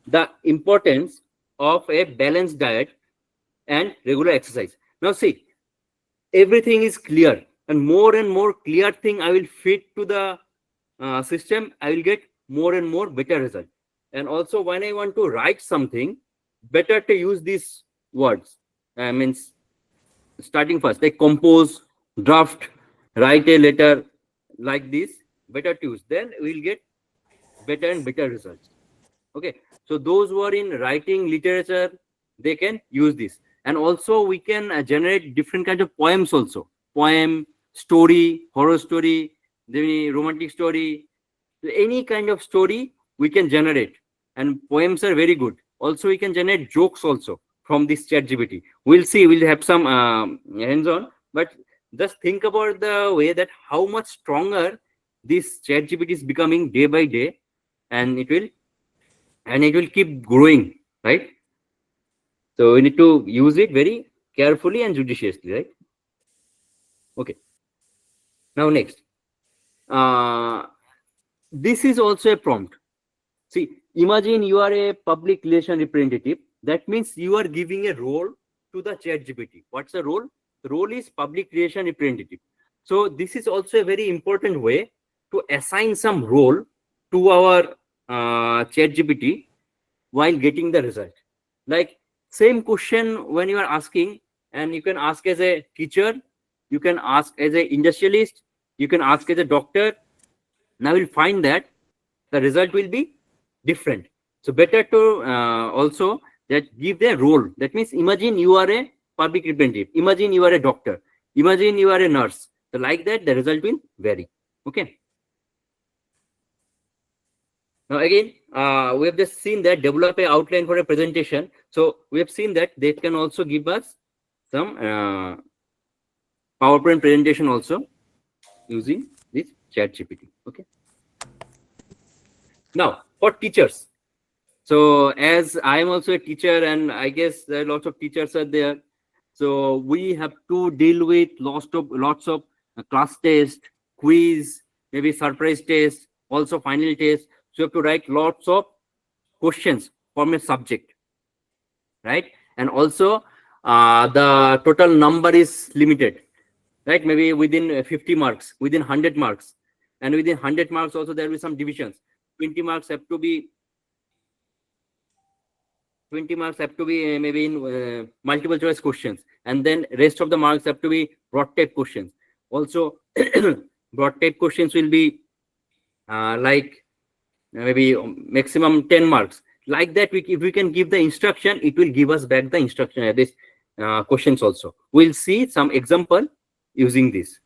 the importance of a balanced diet and regular exercise. Now see, everything is clear, and more clear thing I will feed to the system, I will get more and more better result. And also when I want to write something, better to use these words. Means starting first, like compose, draft, write a letter, like this, better to use. Then we'll get better and better results. Okay, so those who are in writing literature, they can use this. And also we can generate different kinds of poems also. Poem, story, horror story, then romantic story, any kind of story we can generate. And poems are very good. Also we can generate jokes also from this ChatGPT. We'll see, we'll have some hands-on, but just think about the way that how much stronger this ChatGPT is becoming day by day, and it will keep growing, right? So we need to use it very carefully and judiciously, right? Okay. Now next, this is also a prompt. See, imagine you are a public relation representative. That means you are giving a role to the ChatGPT. What's the role? The role is public relation representative. So this is also a very important way to assign some role to our ChatGPT while getting the result. Like same question when you are asking, and you can ask as a teacher, you can ask as a industrialist, you can ask as a doctor. Now you'll find that the result will be different. So better to also that give the role. That means imagine you are a public representative, imagine you are a doctor, imagine you are a nurse. So like that the result will vary. Okay. Now again, we have just seen that develop a outline for a presentation. So we have seen that they can also give us some PowerPoint presentation also using this ChatGPT. Okay. Now for teachers. So as I am also a teacher, and I guess there are lots of teachers are there. So we have to deal with lots of class test, quiz, maybe surprise test, also final test. So you have to write lots of questions from a subject, right? And also the total number is limited, right? Maybe within 50 marks, within 100 marks, and within 100 marks also there will be some divisions. 20 marks have to be maybe in multiple choice questions, and then rest of the marks have to be broad type questions. Also broad type questions will be like maybe maximum 10 marks. Like that, if we can give the instruction, it will give us back the instruction this questions also. We'll see some example using this.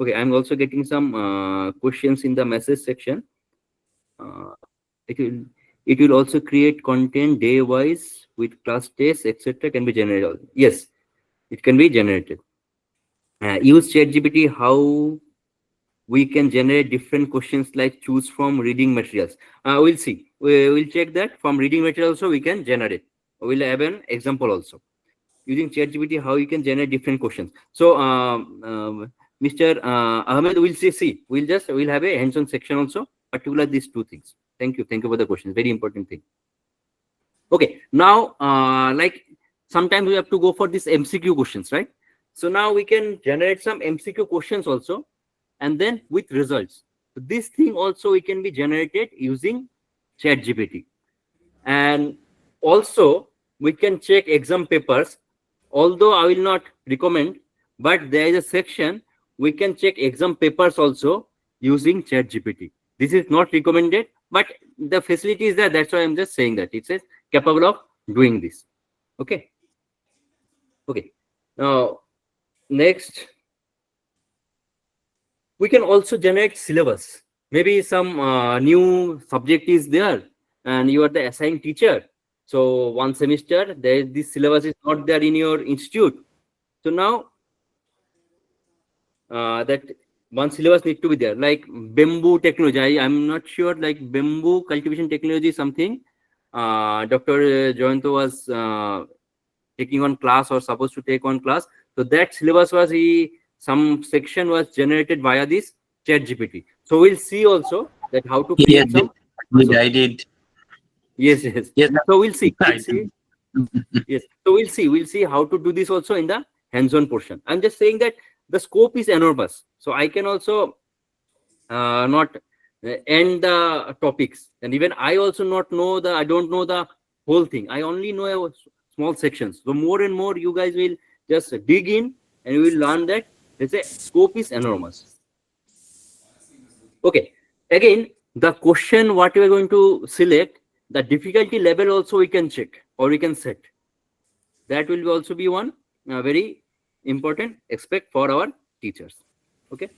Okay, I'm also getting some questions in the message section. It will also create content day wise with class tests, etc. Can be generated. Yes, it can be generated. Use ChatGPT how we can generate different questions, like choose from reading materials. We'll see. We'll check that from reading material also we can generate. We'll have an example also using ChatGPT how you can generate different questions. So Mr. Ahmed, we'll see. We'll have a hands-on section also, particular these two things. Thank you for the question. Very important thing. Okay, now like sometimes we have to go for these MCQ questions, right? So now we can generate some MCQ questions also, and then with results. So this thing also we can be generated using ChatGPT. And also we can check exam papers, although I will not recommend, but there is a section we can check exam papers also using ChatGPT. This is not recommended, but the facility is there. That's why I'm just saying that it says capable of doing this. Okay. Now next, we can also generate syllabus. Maybe some new subject is there and you are the assigned teacher. So one semester this syllabus is not there in your institute. So now that one syllabus need to be there, like bamboo technology. I'm not sure, like bamboo cultivation technology something. Dr. Joyanto was taking on class or supposed to take on class. So that syllabus was some section was generated via this chat GPT. So we'll see also that how to Yes, create some. I did. Yes, yes. Yes, So we'll see. I We'll see. did. Yes. So we'll see how to do this also in the hands-on portion. I'm just saying that the scope is enormous. So I can also not end the topics, and even I also not know the I don't know the whole thing. I only know a small sections. So more and more you guys will just dig in and you will learn that the scope is enormous. Okay, again the question what we are going to select, the difficulty level also we can check or we can set. That will also be one very important aspect for our teachers. Okay.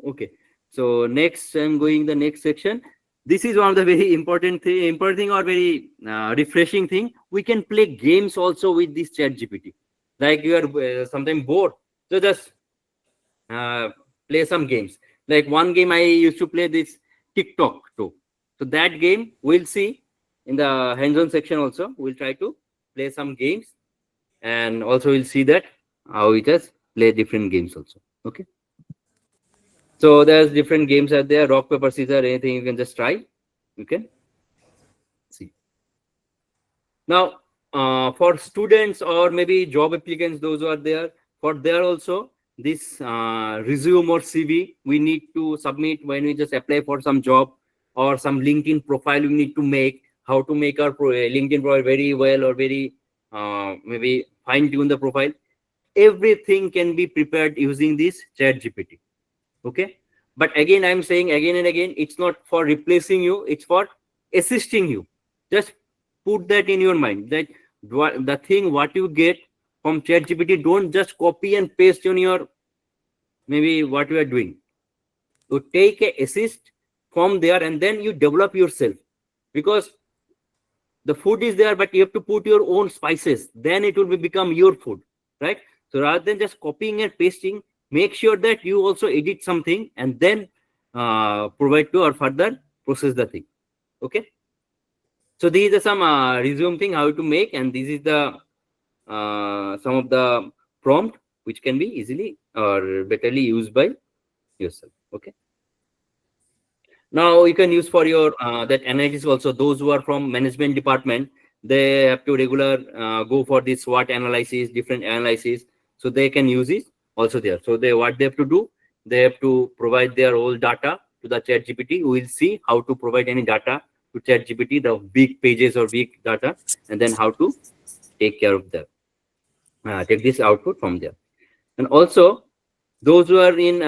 Okay, so next I'm going the next section. This is one of the very important thing or very refreshing thing. We can play games also with this chat GPT. Like you are sometimes bored, so just play some games. Like one game I used to play this TikTok too. So that game we'll see in the hands-on section also. We'll try to play some games, and also we'll see that how we just play different games also. Okay. So there's different games out there, rock, paper, scissors, anything you can just try. You can see. Now, for students or maybe job applicants, those who are there, for there also, this resume or CV, we need to submit when we just apply for some job or some LinkedIn profile we need to make, how to make our LinkedIn profile very well or very maybe fine tune the profile. Everything can be prepared using this chat GPT. Okay, but again I'm saying again and again, it's not for replacing you, it's for assisting you. Just put that in your mind that the thing what you get from ChatGPT, don't just copy and paste on your maybe what you are doing. You take a assist from there and then you develop yourself, because the food is there but you have to put your own spices, then it will become your food, right? So rather than just copying and pasting, make sure that you also edit something and then provide to or further process the thing. Okay, so these are some resume thing how to make, and this is the some of the prompt which can be easily or betterly used by yourself. Okay, now you can use for your that analysis also. Those who are from management department, they have to regular go for this SWOT analysis, different analysis, so they can use it also there. So they what they have to do, they have to provide their whole data to the chat GPT. We will see how to provide any data to chat GPT, the big pages or big data, and then how to take care of them, take this output from there. And also those who are in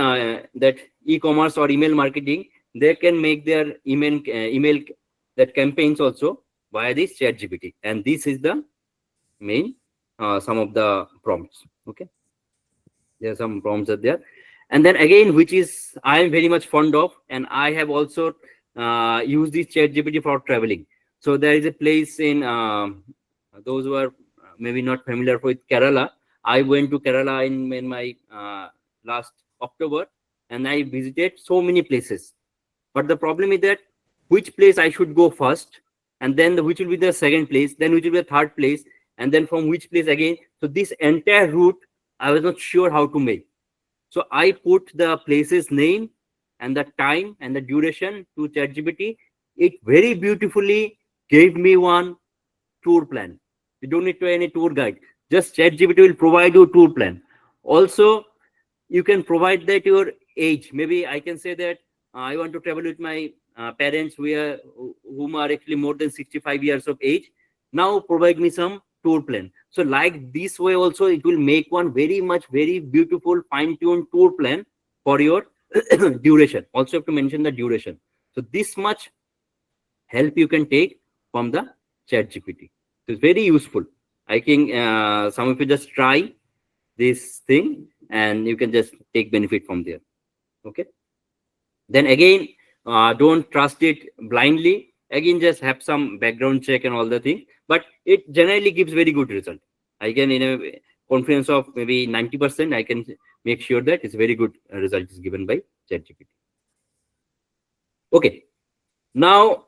that e-commerce or email marketing, they can make their email that campaigns also via this chat GPT, and this is the main some of the prompts. Okay, there are some prompts are there, and then again which is I am very much fond of, and I have also used this chat GPT for traveling. So there is a place in those who are maybe not familiar with Kerala. I went to Kerala in my last October, and I visited so many places. But the problem is that which place I should go first, and then which will be the second place, then which will be the third place, and then from which place again. So this entire route, I was not sure how to make. So I put the place's name and the time and the duration to ChatGPT. It very beautifully gave me one tour plan. You don't need to any tour guide. Just ChatGPT will provide you tour plan. Also, you can provide that your age. Maybe I can say that I want to travel with my parents whom are actually more than 65 years of age. Now provide me some tour plan. So like this way also, it will make one very beautiful fine-tuned tour plan for your duration. Also have to mention the duration. So this much help you can take from the chat GPT. It's very useful. I think some of you just try this thing and you can just take benefit from there. Okay, then again don't trust it blindly. Again, just have some background check and all the thing, but it generally gives very good result. I can in a confidence of maybe 90% I can make sure that it's very good result is given by ChatGPT. Okay, now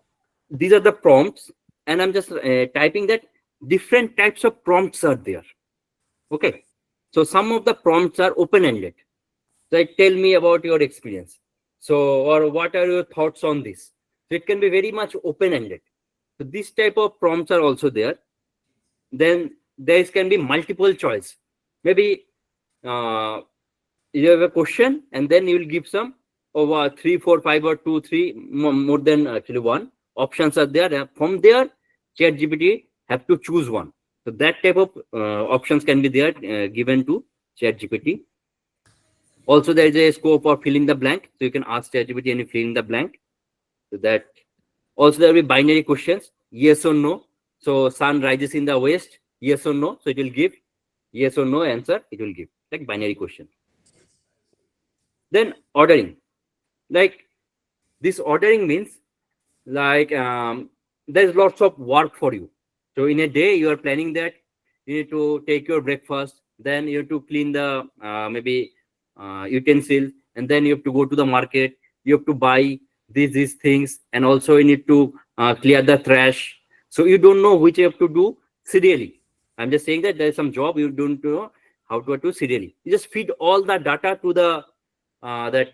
these are the prompts. and I'm just typing that different types of prompts are there. Okay, so some of the prompts are open-ended. So tell me about your experience. So, or what are your thoughts on this? So it can be very much open-ended. So this type of prompts are also there. Then there can be multiple choice. Maybe you have a question and then you will give some over 3, 4, 5, or 2, 3 more than actually one options are there. From there, ChatGPT have to choose one. So that type of options can be there given to ChatGPT. Also, there is a scope of filling the blank. So you can ask ChatGPT and fill in the blank. So that also there will be binary questions, yes or no. So sun rises in the west, yes or no. So it will give yes or no answer. It will give like binary question. Then ordering, like this ordering means like there's lots of work for you. So in a day you are planning that you need to take your breakfast, then you have to clean the maybe utensil, and then you have to go to the market, you have to buy these things, and also you need to clear the trash. So you don't know which you have to do serially. I'm just saying that there's some job you don't know how to do serially. You just feed all the data to the that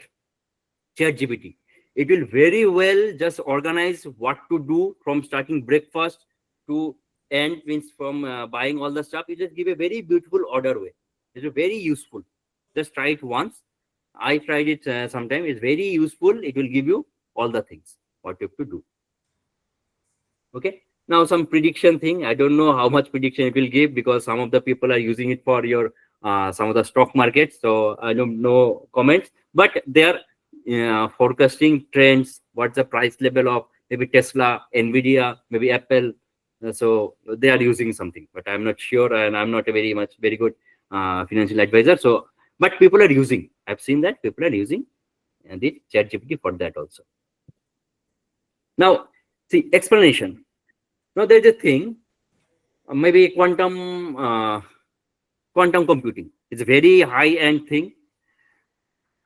ChatGPT. It will very well just organize what to do from starting breakfast to end, means from buying all the stuff. It just give a very beautiful order way. It's very useful. Just try it once. I tried it sometime. It's very useful. It will give you all the things what you have to do. Okay. Now some prediction thing. I don't know how much prediction it will give because some of the people are using it for your some of the stock markets. So I don't know comments, but they are forecasting trends. What's the price level of maybe Tesla, Nvidia, maybe Apple. So they are using something, but I'm not sure, and I'm not a very good financial advisor. So, but people are using. I've seen that people are using the ChatGPT for that also. Now, see explanation. Now there's a thing, maybe quantum computing. It's a very high-end thing.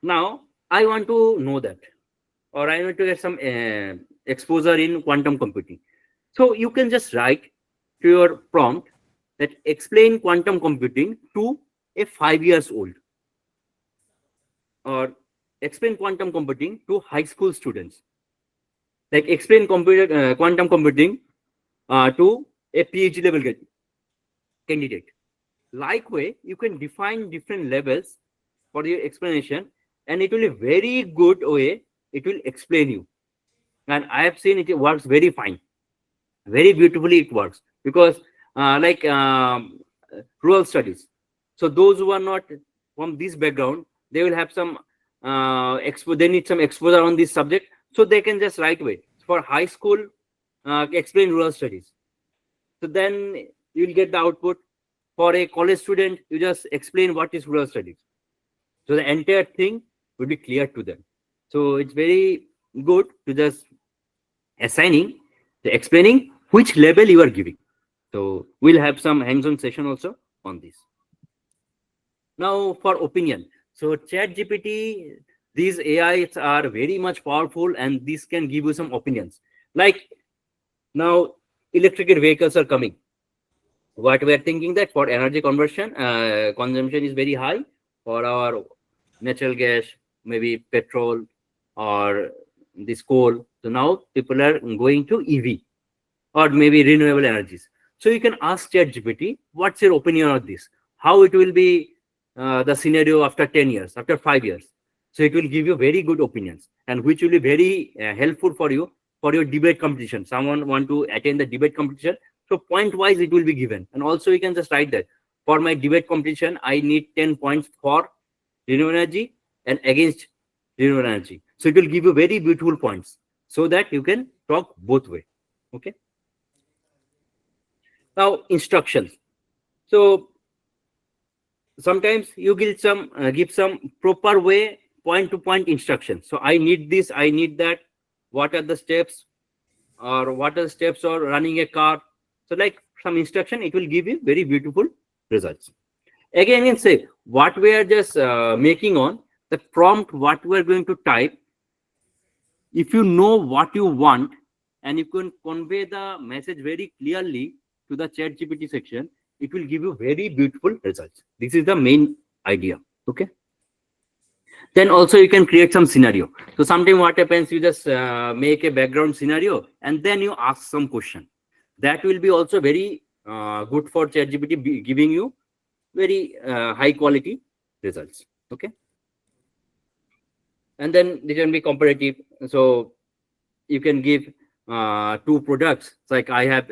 Now I want to know that, or I want to get some exposure in quantum computing. So you can just write to your prompt that explain quantum computing to a 5 years old, or explain quantum computing to high school students. Like explain quantum computing to a PhD level candidate. Likewise, you can define different levels for your explanation, and it will be very good way. It will explain you, and I have seen it works very fine, very beautifully. It works because like rural studies. So those who are not from this background, they will have some they need some exposure on this subject, so they can just write away for high school explain rural studies. So then you will get the output. For a college student, you just explain what is rural studies. So the entire thing will be clear to them. So it's very good to just assigning, the explaining which level you are giving. So we'll have some hands-on session also on this. Now for opinion. So ChatGPT, these AIs are very much powerful, and this can give you some opinions. Like now electric vehicles are coming. What we are thinking that for energy conversion, consumption is very high for our natural gas, maybe petrol, or this coal. So now people are going to EV or maybe renewable energies. So you can ask ChatGPT, what's your opinion on this? How it will be the scenario after 10 years, after 5 years. So it will give you very good opinions, and which will be very helpful for you for your debate competition. Someone want to attend the debate competition. So point wise it will be given, and also you can just write that for my debate competition I need 10 points for renewable energy and against renewable energy. So it will give you very beautiful points so that you can talk both way. Okay. Now instructions. So sometimes you give some proper way, point to point instructions. So I need this, I need that. What are the steps, or what are the steps of running a car? So like some instruction, it will give you very beautiful results. Again, say what we are just making on the prompt, what we are going to type. If you know what you want and you can convey the message very clearly to the chat GPT section, it will give you very beautiful results. This is the main idea. Okay. Then also you can create some scenario. So sometimes what happens, you just make a background scenario and then you ask some question. That will be also very good for ChatGPT, giving you very high quality results. Okay. And then they can be comparative. So you can give two products. It's like I have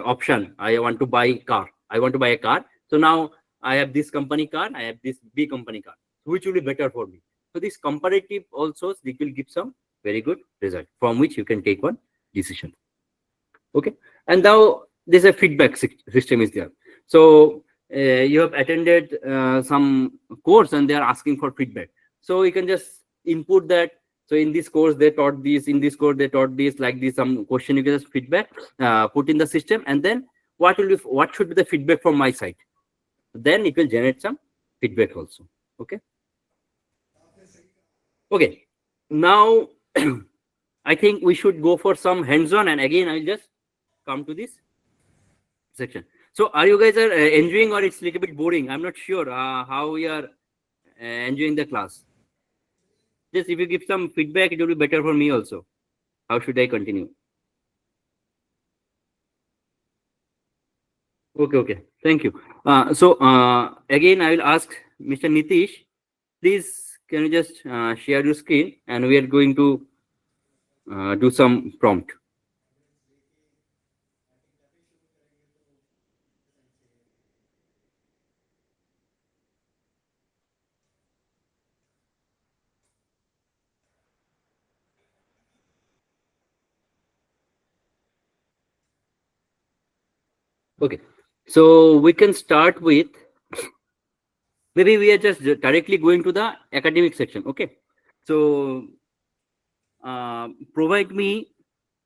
option. I want to buy car. I want to buy a car. So now I have this company car. I have this B company car. Which will be better for me? So this comparative also, it will give some very good result from which you can take one decision. Okay. And now there's a feedback system is there. So you have attended some course and they are asking for feedback. So you can just input that. So in this course they taught this, in this course they taught this, like this, some question you can just feedback, put in the system, and then what should be the feedback from my side? Then it will generate some feedback also. Okay. Okay. Now I think we should go for some hands-on, and again I'll just come to this section. So are you guys are enjoying, or it's a little bit boring? I'm not sure how we are enjoying the class. Just if you give some feedback, it will be better for me also. How should I continue? Okay. Thank you. So again, I will ask Mr. Nitish, please can you just share your screen, and we are going to do some prompt. Okay, so we can start with, maybe we are just directly going to the academic section. Okay, so provide me,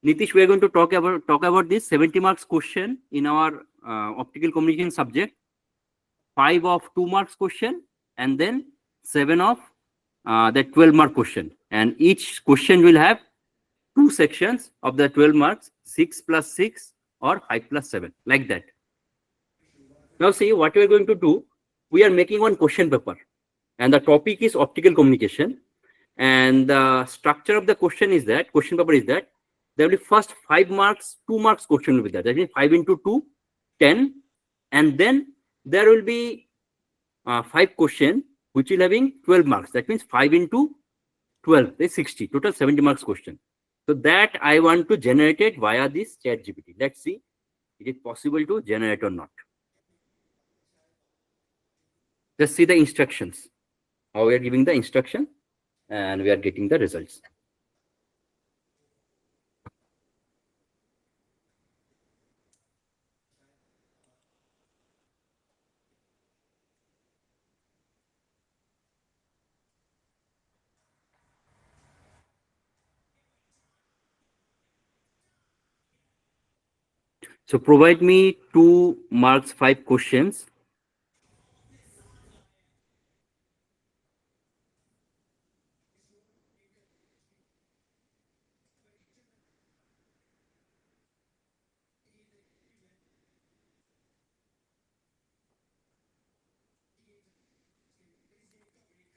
Nitish, we are going to talk about this 70 marks question in our optical communication subject, 5 of 2 marks question, and then 7 of the 12 mark question. And each question will have 2 sections of the 12 marks, 6 plus 6 or 5 plus 7, like that. Now see what we are going to do. We are making one question paper, and the topic is optical communication. And the structure of the question paper is that there will be first 5 marks, 2 marks question will be there. That means 5 into 2, 10. And then there will be 5 question which will having 12 marks. That means 5 into 12 is 60. Total 70 marks question. So that I want to generate it via this chat GPT. Let's see, is it possible to generate or not. Just see the instructions. How we are giving the instruction and we are getting the results. So provide me 2 marks, 5 questions.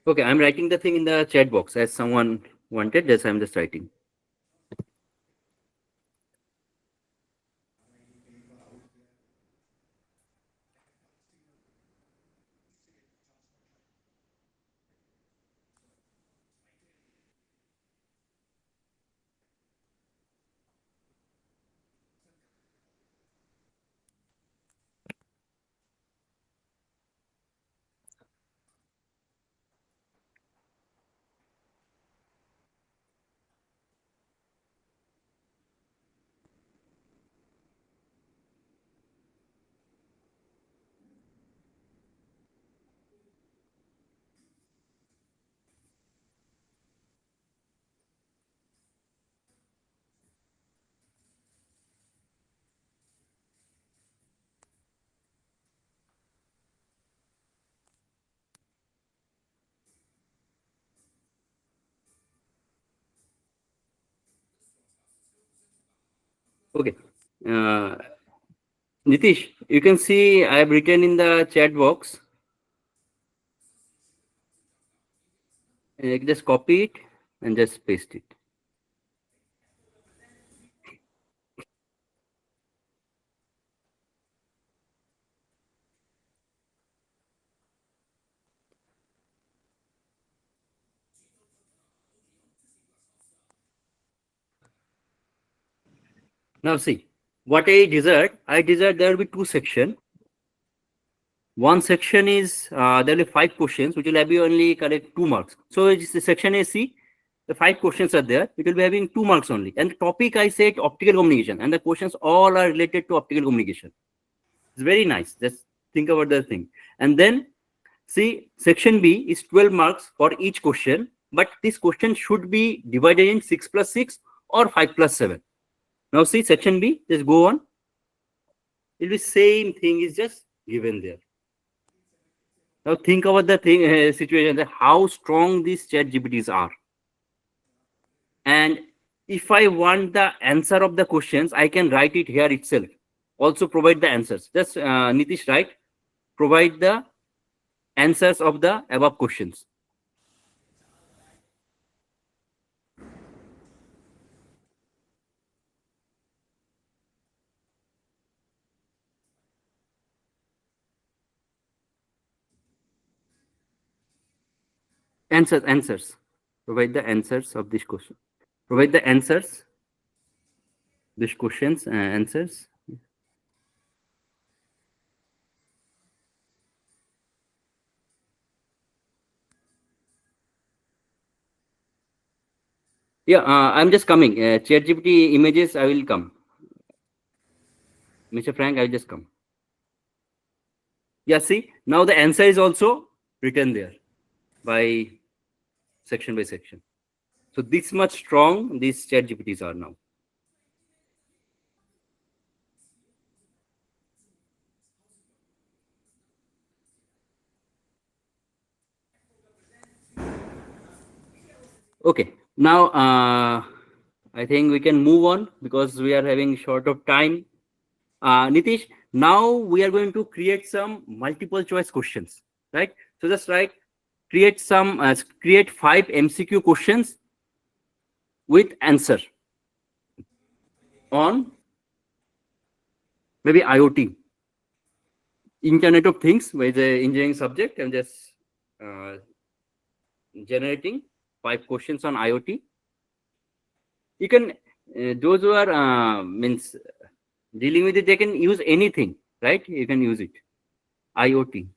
Okay, I'm writing the thing in the chat box as someone wanted. Yes, I'm just writing. Okay. Nitish, you can see I have written in the chat box. And you can just copy it and just paste it. Now see, what I desired there will be two sections. One section is there will be 5 questions, which will have you only correct 2 marks. So it's the section A, C, the 5 questions are there. It will be having 2 marks only. And the topic I said optical communication, and the questions all are related to optical communication. It's very nice. Just think about the thing. And then see, section B is 12 marks for each question, but this question should be divided in 6 plus 6 or 5 plus 7. Now see section B, just go on. It will be same thing is just given there. Now think about the thing situation that how strong these chat GPTs are. And if I want the answer of the questions, I can write it here itself. Also provide the answers. Just Nitish, write, provide the answers of the above questions. Answers. Provide the answers of this question. Provide the answers. These questions, answers. Yeah, I'm just coming. ChatGPT images, I will come. Mr. Frank, I will just come. Yeah, see, now the answer is also written there by section. So this much strong these ChatGPTs are now. Okay, now I think we can move on because we are having short of time. Nitish, now we are going to create some multiple choice questions, right? So just write, create 5 MCQ questions with answer on maybe IoT, Internet of Things, with the engineering subject. I'm just generating 5 questions on IoT. You can, those who are means dealing with it, they can use anything, right? You can use it. IoT.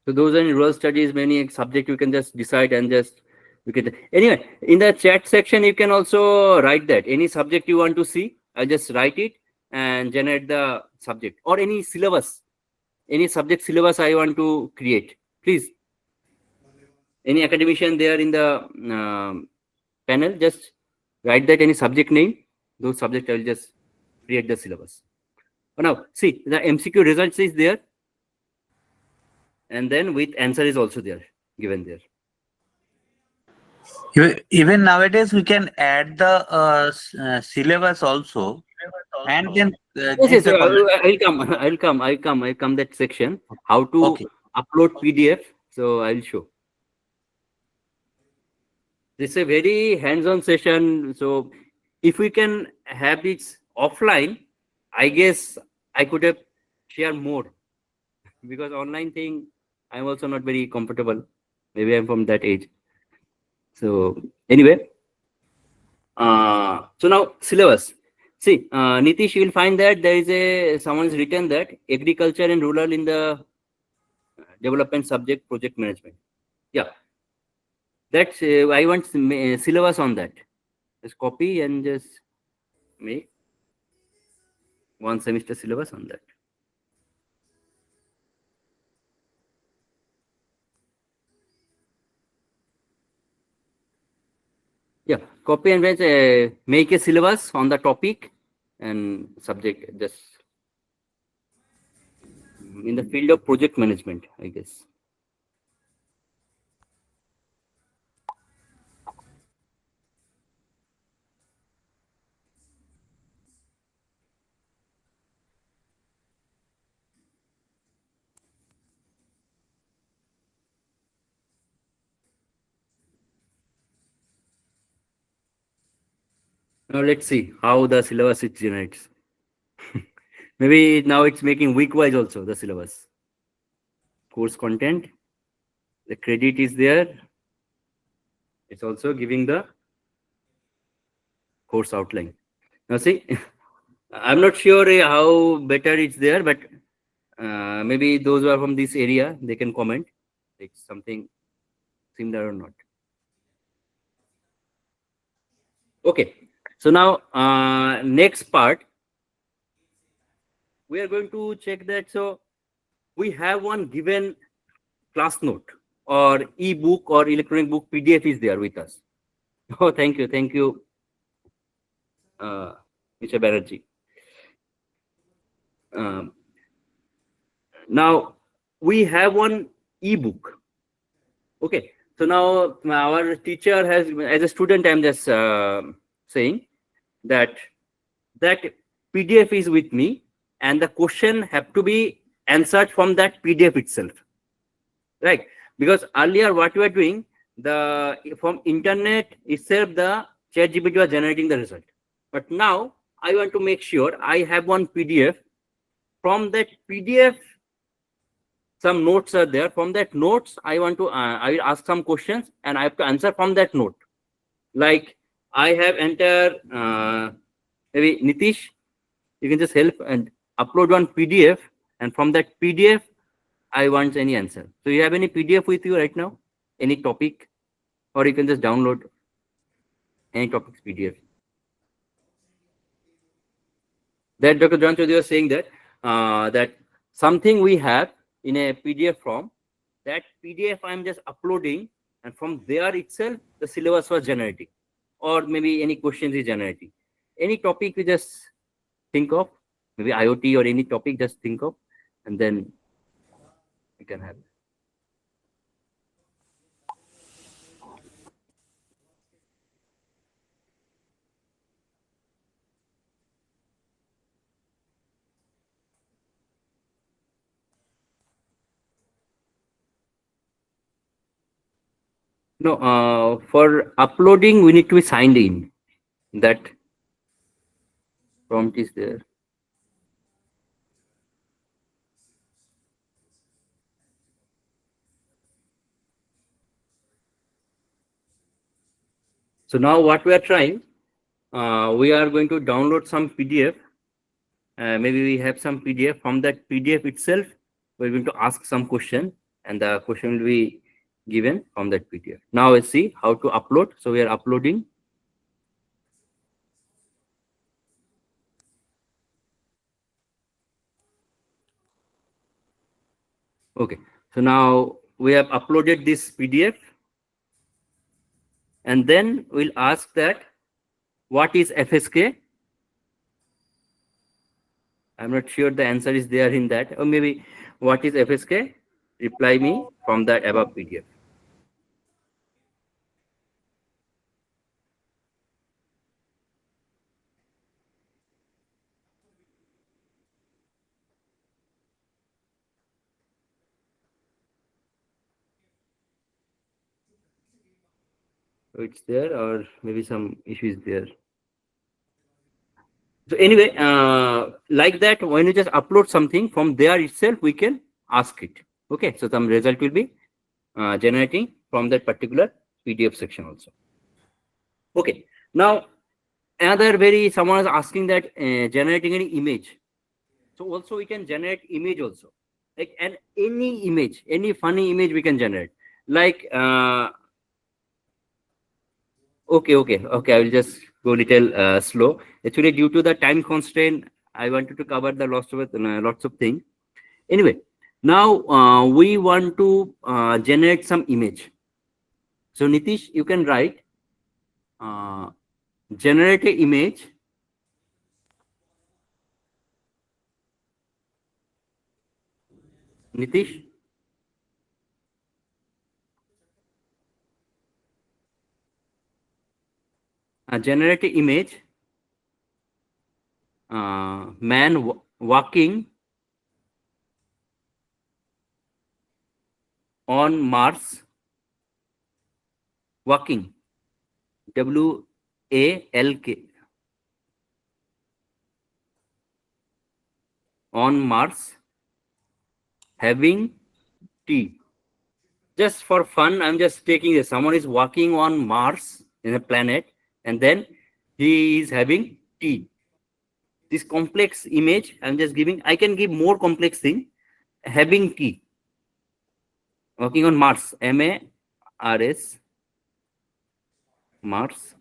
So those are in rural studies, many subject you can just decide and just you can. Anyway, in the chat section, you can also write that any subject you want to see. I'll just write it and generate the subject or any syllabus, any subject syllabus I want to create. Please, any academician there in the panel, just write that any subject name. Those subject I will just create the syllabus. Now, see the MCQ results is there, and then with answer is also there given there. Even nowadays, we can add the syllabus also, and then Yes, give yes, the I'll come that section. How to Okay. upload PDF. So I'll show. This is a very hands-on session. So if we can have it offline, I guess I could have shared more because online thing, I'm also not very comfortable. Maybe I'm from that age. So anyway, so now syllabus. See, Nitish, you will find that there is someone's written that agriculture and rural in the development subject project management. Yeah, that's I want syllabus on that. Just copy and just make 1 semester syllabus on that. Yeah, copy and paste, make a syllabus on the topic and subject just in the field of project management, I guess. Now let's see how the syllabus it generates. Maybe now it's making week wise also the syllabus. Course content, the credit is there. It's also giving the course outline. Now see, I'm not sure how better it's there, but maybe those who are from this area, they can comment. It's something similar or not. Okay, so now next part, we are going to check that. So we have one given class note or e-book or electronic book PDF is there with us. Oh, thank you, Mr. Banerjee. Now we have one e-book. Okay, so now our teacher has, as a student, I'm just saying that PDF is with me, and the question have to be answered from that PDF itself, right? Because earlier what we were doing, the from internet itself, the ChatGPT was generating the result. But now I want to make sure I have one PDF. From that PDF, some notes are there. From that notes, I want to I will ask some questions and I have to answer from that note. Like I have entered maybe Nitish, you can just help and upload one PDF, and from that PDF, I want any answer. So you have any PDF with you right now? Any topic, or you can just download any topics PDF. That Dr. John Chaudhary was saying that that something we have in a PDF form, that PDF I'm just uploading, and from there itself the syllabus was generating, or maybe any questions is generating. Any topic we just think of, maybe IoT or any topic, just think of, and then we can have. No, for uploading, we need to be signed in. That prompt is there. So now what we are trying, we are going to download some PDF. Maybe we have some PDF. From that PDF itself, we're going to ask some question, and the question will be given from that PDF. Now let's see how to upload. So we are uploading. Okay, so now we have uploaded this PDF, and then we'll ask that what is FSK. I'm not sure the answer is there in that, or maybe what is FSK? Reply me from that above PDF. So it's there, or maybe some issue is there. So anyway, like that, when you just upload something from there itself, we can ask it. Okay, so some result will be generating from that particular PDF section also. Okay, now another someone is asking that generating any image. So also we can generate image also, like any image, any funny image we can generate. Like okay, I will just go little slow. Actually, due to the time constraint, I wanted to cover the lots of things. Anyway, now we want to generate some image. So Nitish, you can write generate an image. Nitish, generate an image. Man walking on Mars. Walking. WALK. on Mars having tea. Just for fun, I'm just taking this. Someone is walking on Mars in a planet, and then he is having tea. This complex image, I'm just giving. I can give more complex thing. Having tea. Walking on Mars, M-A-R-S, Mars.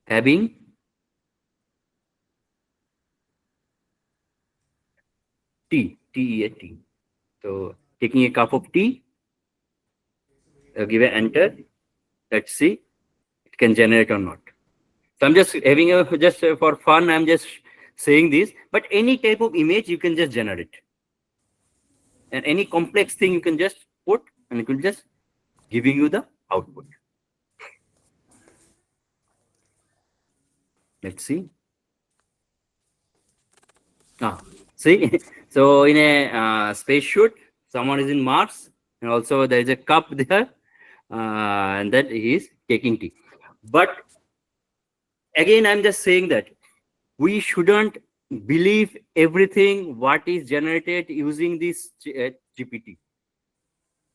Having tea, T-E-A-T. So taking a cup of tea, give an enter. Let's see, it can generate or not. So I'm just having a just for fun. I'm just saying this, but any type of image you can just generate, and any complex thing you can just put, and it will just giving you the output. Let's see. See, so in a space shoot, someone is in Mars, and also there is a cup there, and that he is taking tea. But again, I'm just saying that we shouldn't believe everything what is generated using this GPT.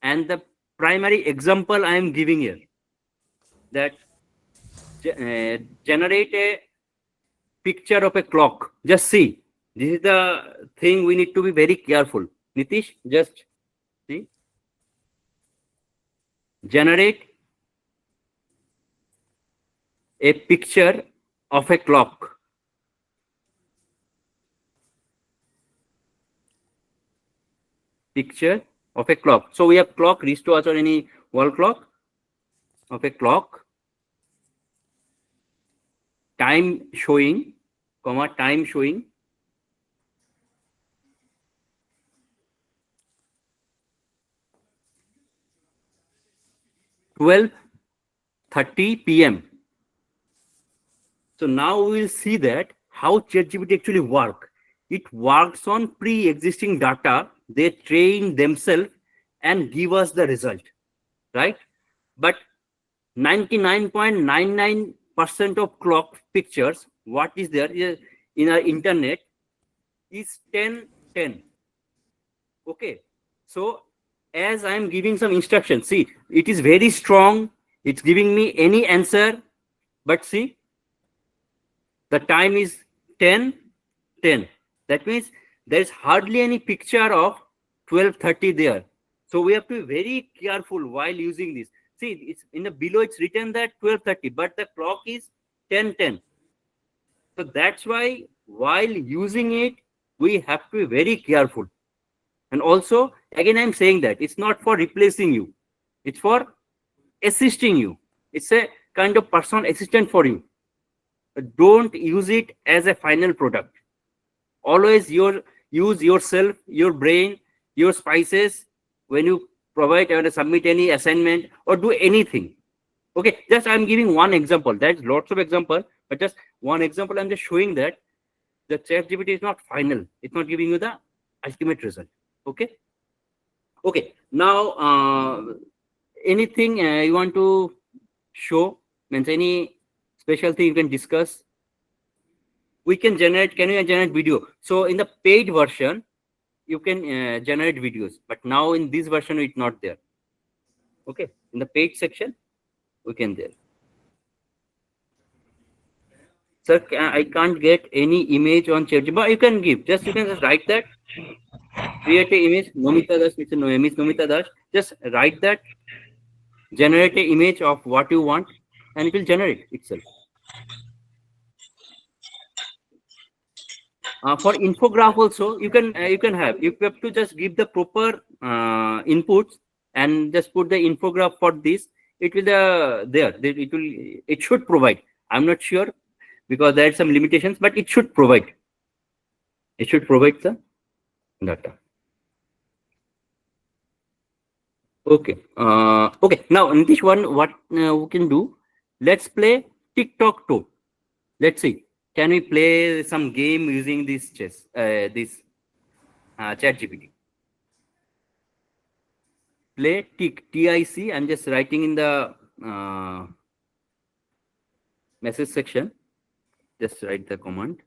And the primary example I am giving here, that generate a picture of a clock. Just see, this is the thing we need to be very careful. Nitish, just see. Generate a picture of a clock. Picture of a clock. So we have clock, restore or any wall clock of a clock. Time showing, comma, time showing. (12:30 p.m.) So now we will see that how ChatGPT actually work. It works on pre-existing data. They train themselves and give us the result, right? But 99.99% of clock pictures, what is there in our internet is 10:10. Okay, so as I am giving some instructions, see, it is very strong. It's giving me any answer, but see, the time is 10:10. That means there is hardly any picture of 12:30 there. So we have to be very careful while using this. See, it's in the below it's written that 12:30, but the clock is 10:10. So that's why while using it, we have to be very careful. And also, again, I'm saying that it's not for replacing you. It's for assisting you. It's a kind of personal assistant for you. Don't use it as a final product. Always use yourself, your brain, your spices when you provide or submit any assignment or do anything. Okay, just I'm giving one example. There's lots of examples, but just one example. I'm just showing that the ChatGPT is not final. It's not giving you the ultimate result. Okay. Okay. Now, anything you want to show? Means any special thing you can discuss? We can generate. Can you generate video? So in the paid version, you can generate videos, but now in this version, it's not there. Okay. In the paid section, we can there. Sir, I can't get any image on ChatGPT, but you can give. You can just write that. Create an image. Nomita Das, Miss Nomita Das. Just write that. Generate an image of what you want, and it will generate itself. For infograph also, you can have. You have to just give the proper inputs and just put the infograph for this. It will there. It should provide. I'm not sure because there are some limitations, but it should provide. It should provide the data. Okay. Okay. Now in this one, what we can do? Let's play TikTok toe. Let's see. Can we play some game using this ChatGPT? Play TIC. I'm just writing in the message section. Just write the command.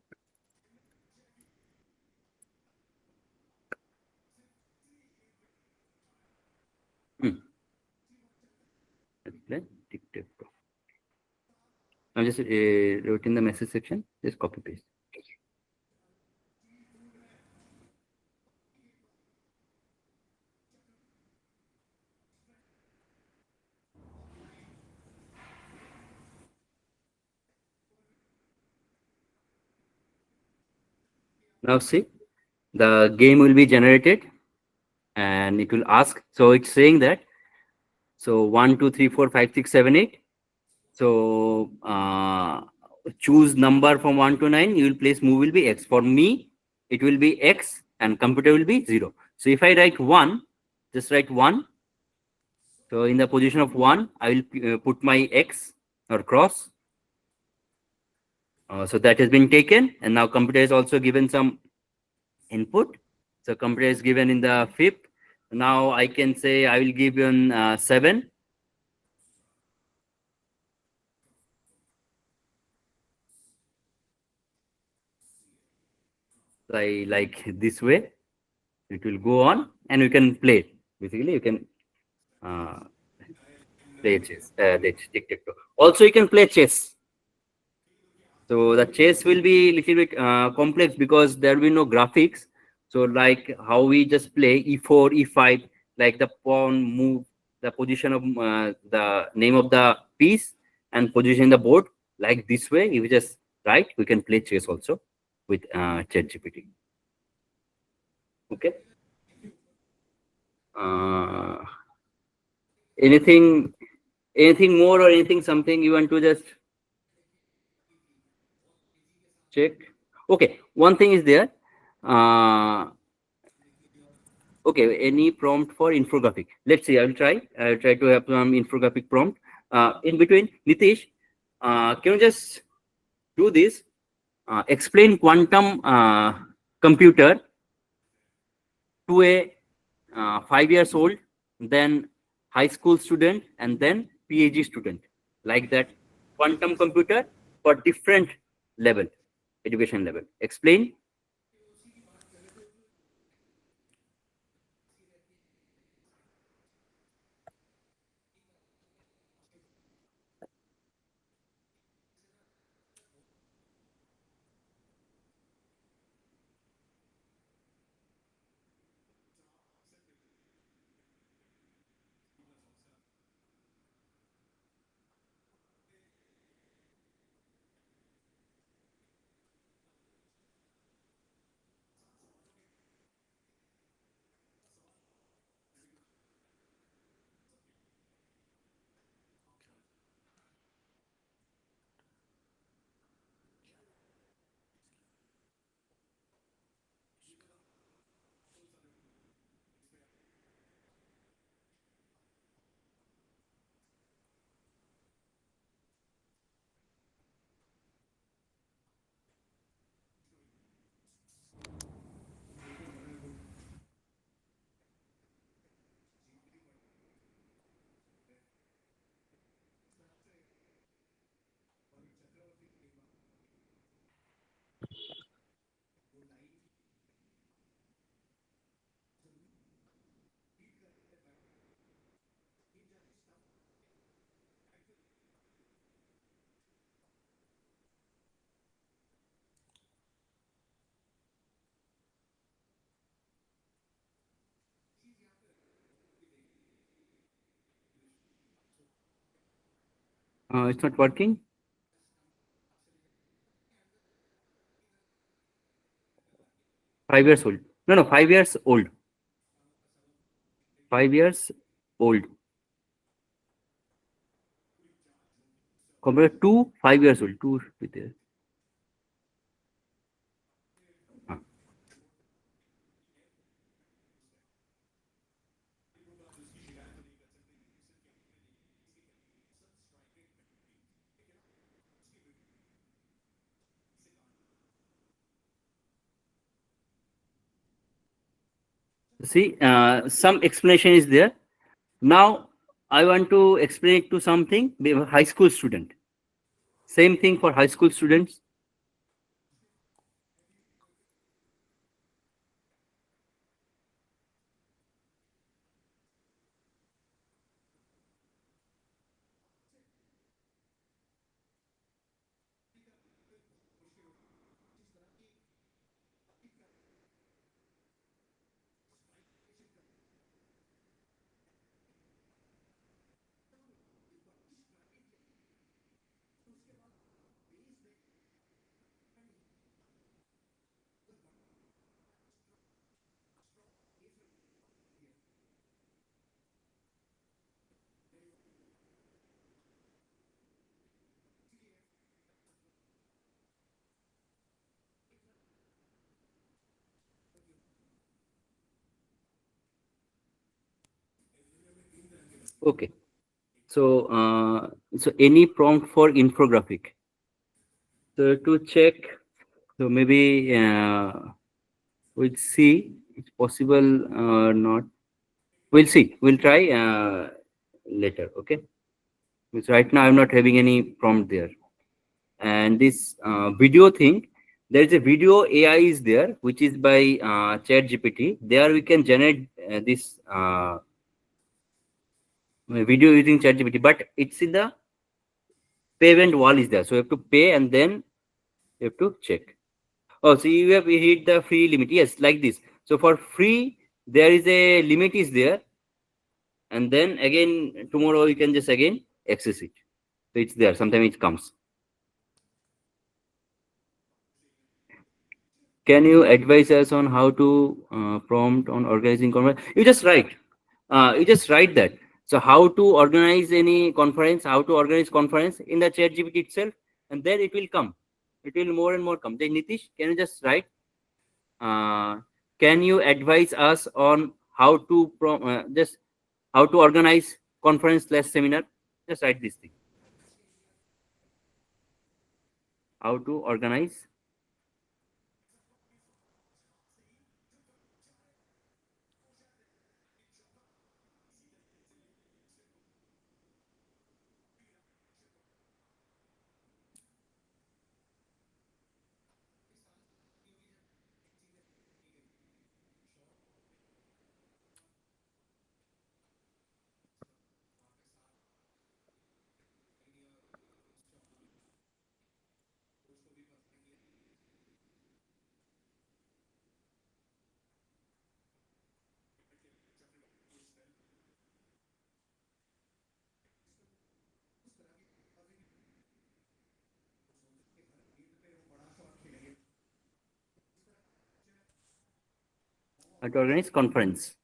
Let's play tic-tac-toe. I'm just wrote in the message section. Just copy paste. Now see, the game will be generated and it will ask. So it's saying that, so 1, 2, 3, 4, 5, 6, 7, 8. So choose number from 1 to 9. You will place move will be X. For me, it will be X and computer will be 0. So if I write 1, just write 1. So in the position of 1, I will put my X or cross. So that has been taken, and now computer is also given some input. So computer is given in the fifth. Now I can say I will give you 7. Like this way, it will go on, and you can play it. Basically, you can play chess. Tic-tac-toe. Also, you can play chess. So the chess will be little bit complex because there will be no graphics. So like how we just play e4, e5, like the pawn move, the position of the name of the piece and position the board. Like this way, if we just write, we can play chess also with ChatGPT. Okay. Anything more or anything something you want to just check? Okay, one thing is there. Okay, any prompt for infographic? Let's see. I'll try to have some infographic prompt. In between, Nitish, can you just do this? Explain quantum computer to a 5 years old, then high school student, and then PhD student. Like that, quantum computer for different level, education level. Explain. It's not working. Five years old. No, 5 years old. 5 years old. Compared to 5 years old. 2 should be there. See, some explanation is there. Now, I want to explain it to something. High school student. Same thing for high school students. Okay. So, so any prompt for infographic. So to check, so maybe we'll see it's possible or not. We'll see. We'll try later. Okay. Because right now I'm not having any prompt there. And this video thing, there is a video AI is there, which is by Chat GPT. There we can generate this video using Chat GPT, but it's in the payment wall is there. So you have to pay and then you have to check. Oh, so you have hit the free limit. Yes, like this. So for free, there is a limit is there. And then again, tomorrow you can just again access it. So it's there. Sometimes it comes. Can you advise us on how to prompt on organizing conference? You just write. You just write that. So how to organize any conference, how to organize conference in the chat GPT itself, and then it will come. It will more and more come. Then Nitish, can you just write? Can you advise us on how to just how to organize conference slash seminar? Just write this thing. How to organize conference.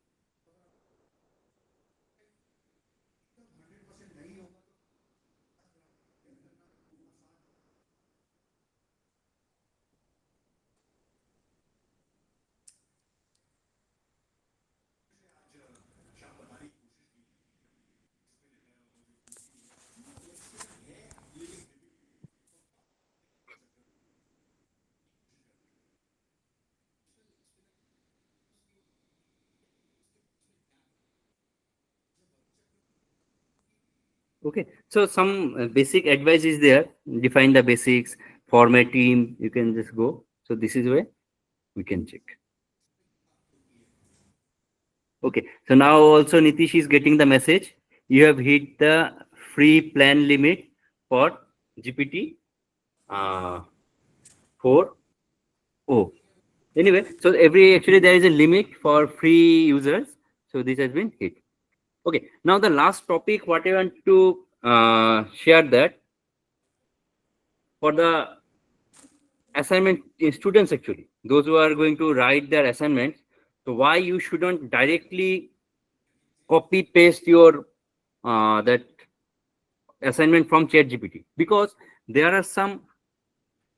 Okay, so some basic advice is there. Define the basics, format team. You can just go. So this is where we can check. Okay, so now also Nitish is getting the message. You have hit the free plan limit for GPT 4. Oh, anyway, so actually there is a limit for free users. So this has been hit. Okay, now the last topic what I want to share that for the assignment students, actually those who are going to write their assignments, so why you shouldn't directly copy paste your that assignment from chat GPT, because there are some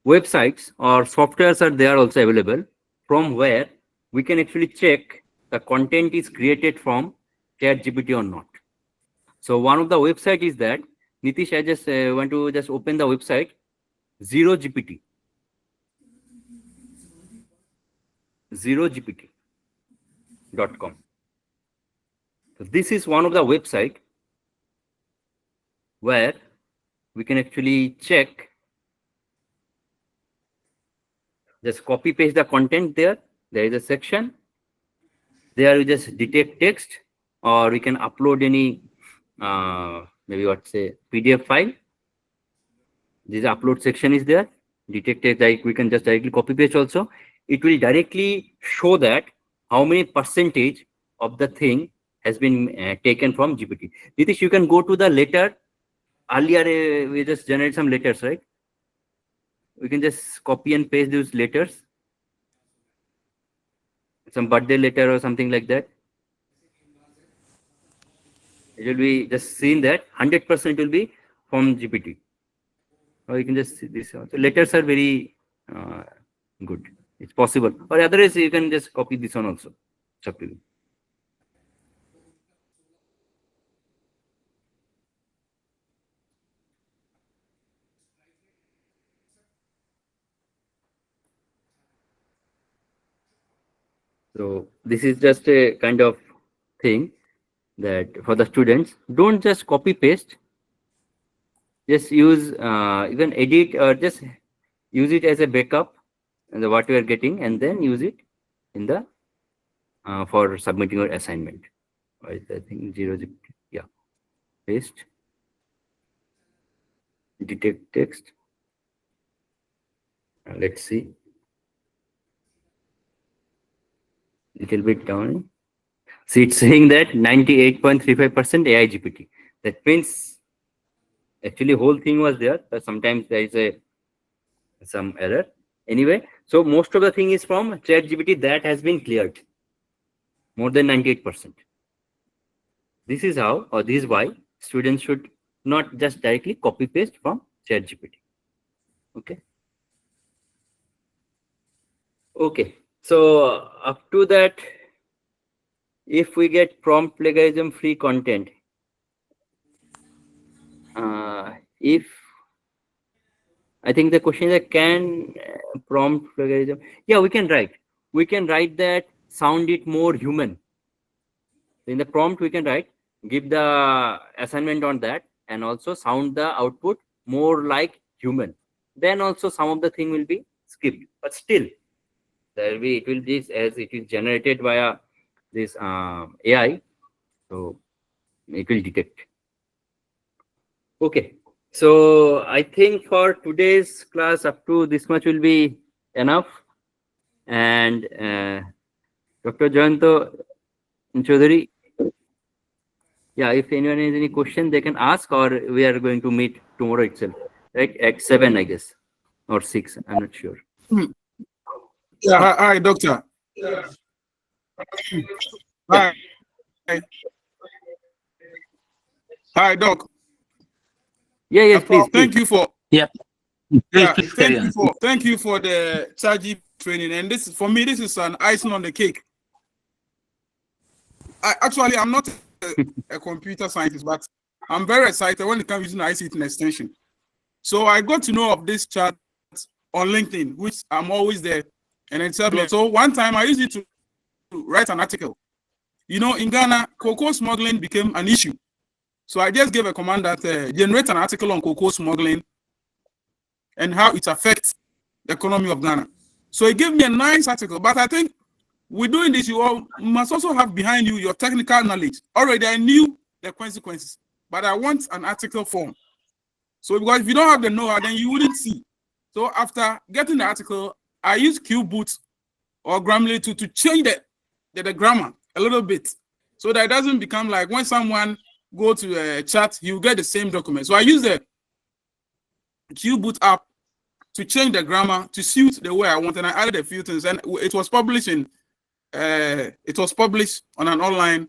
websites or softwares are there also available from where we can actually check the content is created from chat GPT or not. So one of the website is that, Nitish, I just want to just open the website, zero GPT. zerogpt.com. So this is one of the website where we can actually check, just copy paste the content there. There is a section there, you just detect text, or we can upload any maybe what say PDF file. This upload section is there. Detect text, like we can just directly copy paste also. It will directly show that how many percentage of the thing has been taken from GPT. Nitish, you can go to the letter. Earlier we just generate some letters, right? We can just copy and paste those letters, some birthday letter or something like that. It will be just seen that 100% will be from GPT. Or you can just see this. So letters are very good. It's possible. Or otherwise, you can just copy this one also. It's up to you. So this is just a kind of thing that for the students, don't just copy paste, just use even edit or just use it as a backup and what you are getting, and then use it in the for submitting your assignment. Right, I think yeah, paste, detect text. Let's see, little bit down. See, it's saying that 98.35% AI GPT. That means actually whole thing was there, but sometimes there is a some error. Anyway, so most of the thing is from ChatGPT that has been cleared, more than 98%. This is how, or this is why students should not just directly copy paste from ChatGPT. Okay. Okay. So up to that, if we get prompt plagiarism free content, if I think the question is, can prompt plagiarism? Yeah, we can write. We can write that, sound it more human. In the prompt, we can write, give the assignment on that, and also sound the output more like human. Then also some of the thing will be skipped, but still there will be, it will be, as it is generated via this AI, so it will detect. Okay, so I think for today's class up to this much will be enough. And Dr. Jayanto Chaudhary, yeah, if anyone has any question, they can ask, or we are going to meet tomorrow itself, right? At 7, I guess, or 6. I'm not sure. Yeah, hi, doctor. Hi. Hi, doc. Yeah, yes, please. Thank you for Yep. yeah, Please carry on. thank you for the ChatGPT training. And this for me, this is an icing on the cake. I'm not a computer scientist, but I'm very excited when it comes using ICT and extension. So I got to know of this chat on LinkedIn, which I'm always there, and it's helped me. So one time I used it to write an article. You know, in Ghana, cocoa smuggling became an issue. So I just gave a command that generate an article on cocoa smuggling and how it affects the economy of Ghana. So it gave me a nice article. But I think with doing this, you all must also have behind you your technical knowledge. Already I knew the consequences, but I want an article form. So because if you don't have the know-how, then you wouldn't see. So after getting the article, I use QBoot or Grammarly to change the grammar a little bit, so that it doesn't become like when someone go to a chat, you get the same document. So I use the QBoot app to change the grammar to suit the way I want, and I added a few things, and it was published on an online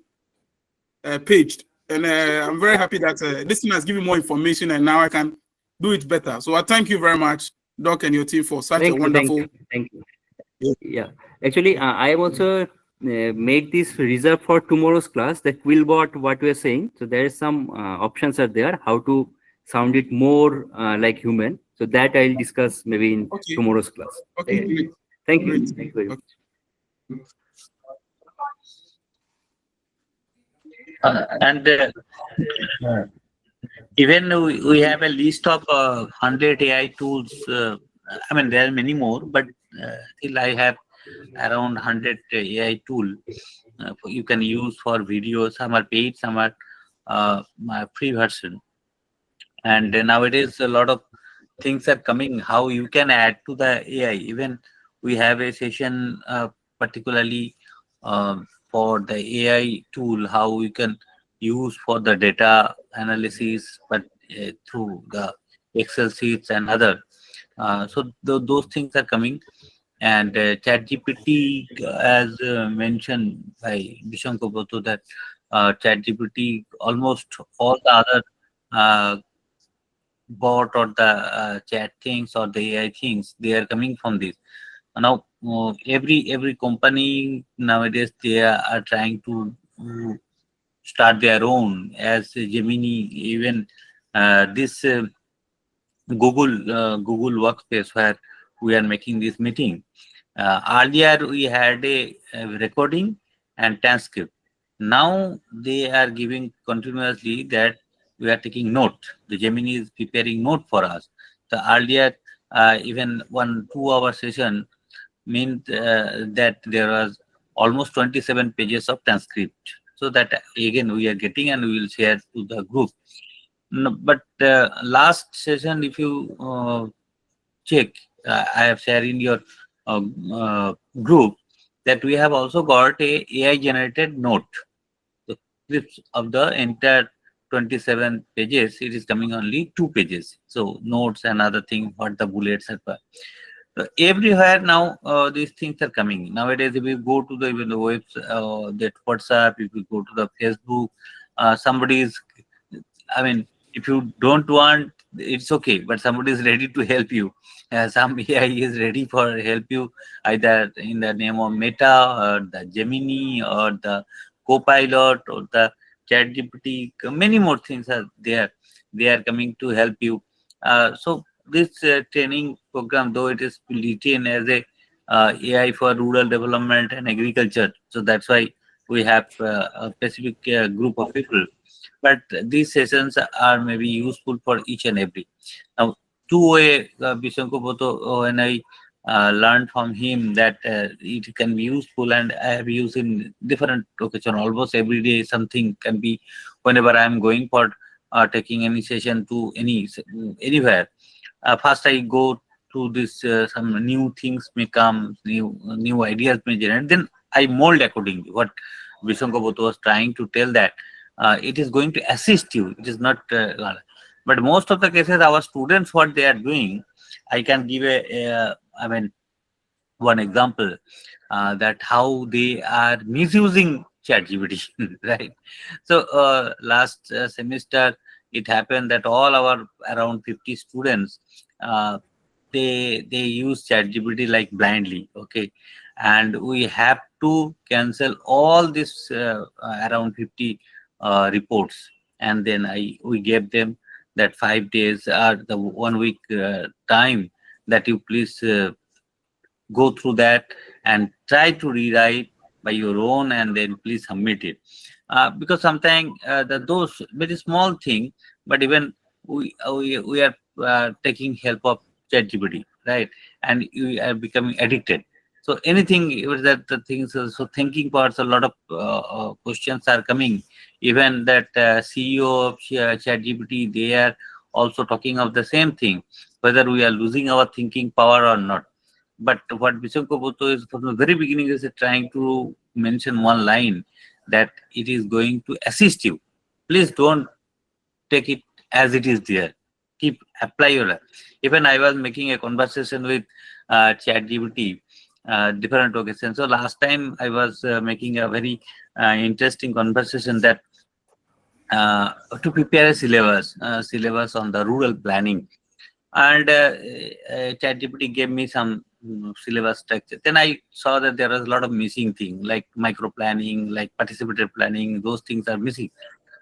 page, and I'm very happy that this thing has given more information, and now I can do it better. So I thank you very much, Doc, and your team for such a wonderful. Thank you. Yeah, actually, I have also made this reserve for tomorrow's class, that will what we are saying. So there is some options are there how to sound it more like human. So that I'll discuss maybe in tomorrow's class. Okay, great. Thank you. Great. Thank you very much. Even we have a list of 100 AI tools. I mean, there are many more, but still I have around 100 AI tool you can use for videos. Some are paid, some are my free version. And nowadays, a lot of things are coming. How you can add to the AI. Even we have a session particularly for the AI tool, how we can use for the data analysis, but through the Excel sheets and other. So those things are coming. And ChatGPT, as mentioned by Bishanko Boto, that ChatGPT, almost all the other bot or the chat things or the AI things, they are coming from this. Now, every company nowadays, they are trying to start their own, as Gemini, even this Google Workspace, where we are making this meeting. Earlier we had a recording and transcript. Now they are giving continuously that we are taking note. The Gemini is preparing note for us. The earlier even 1 2 hour session meant that there was almost 27 pages of transcript. So that again we are getting and we will share to the group. No, but last session, if you check, I have shared in your uh, uh, group that we have also got a AI generated note. The scripts of the entire 27 pages, it is coming only 2 pages. So notes and other thing, what the bullets are. So everywhere now these things are coming. Nowadays, if you go to the even the webs, that WhatsApp, if you go to the Facebook, somebody is, I mean, if you don't want, it's okay, but somebody is ready to help you. Some AI is ready for help you either in the name of Meta or the Gemini or the Copilot or the ChatGPT. Many more things are there. They are coming to help you. So this training program, though it is written as a AI for rural development and agriculture, so that's why we have a specific group of people, but these sessions are maybe useful for each and every. Now, two-way Bishanko Boto, when I learned from him that it can be useful, and I have used in different occasion. Almost every day, something can be. Whenever I am going for taking any session to anywhere, first I go to this. Some new things may come, new ideas may generate. Then I mold accordingly. What Bishanko Boto was trying to tell that it is going to assist you. It is not. But most of the cases, our students, what they are doing, I can give I mean, one example that how they are misusing ChatGPT, right? So last semester, it happened that all our around 50 students, uh, they use ChatGPT like blindly, okay, and we have to cancel all this around 50 reports, and then we gave them that 5 days or the 1 week time that you please go through that and try to rewrite by your own and then please submit it, because sometimes those very small thing, but even we are taking help of ChatGPT, right, and we are becoming addicted. So anything that the things, so thinking parts, a lot of questions are coming. Even that CEO of ChatGPT, they are also talking of the same thing, whether we are losing our thinking power or not. But what Bishanko Bhutto is from the very beginning is trying to mention one line that it is going to assist you. Please don't take it as it is there. Keep apply your life. Even I was making a conversation with ChatGPT different occasions. So last time I was making a very interesting conversation that to prepare a syllabus on the rural planning, and ChatGPT gave me some syllabus structure. Then I saw that there was a lot of missing things like micro planning, like participatory planning. Those things are missing.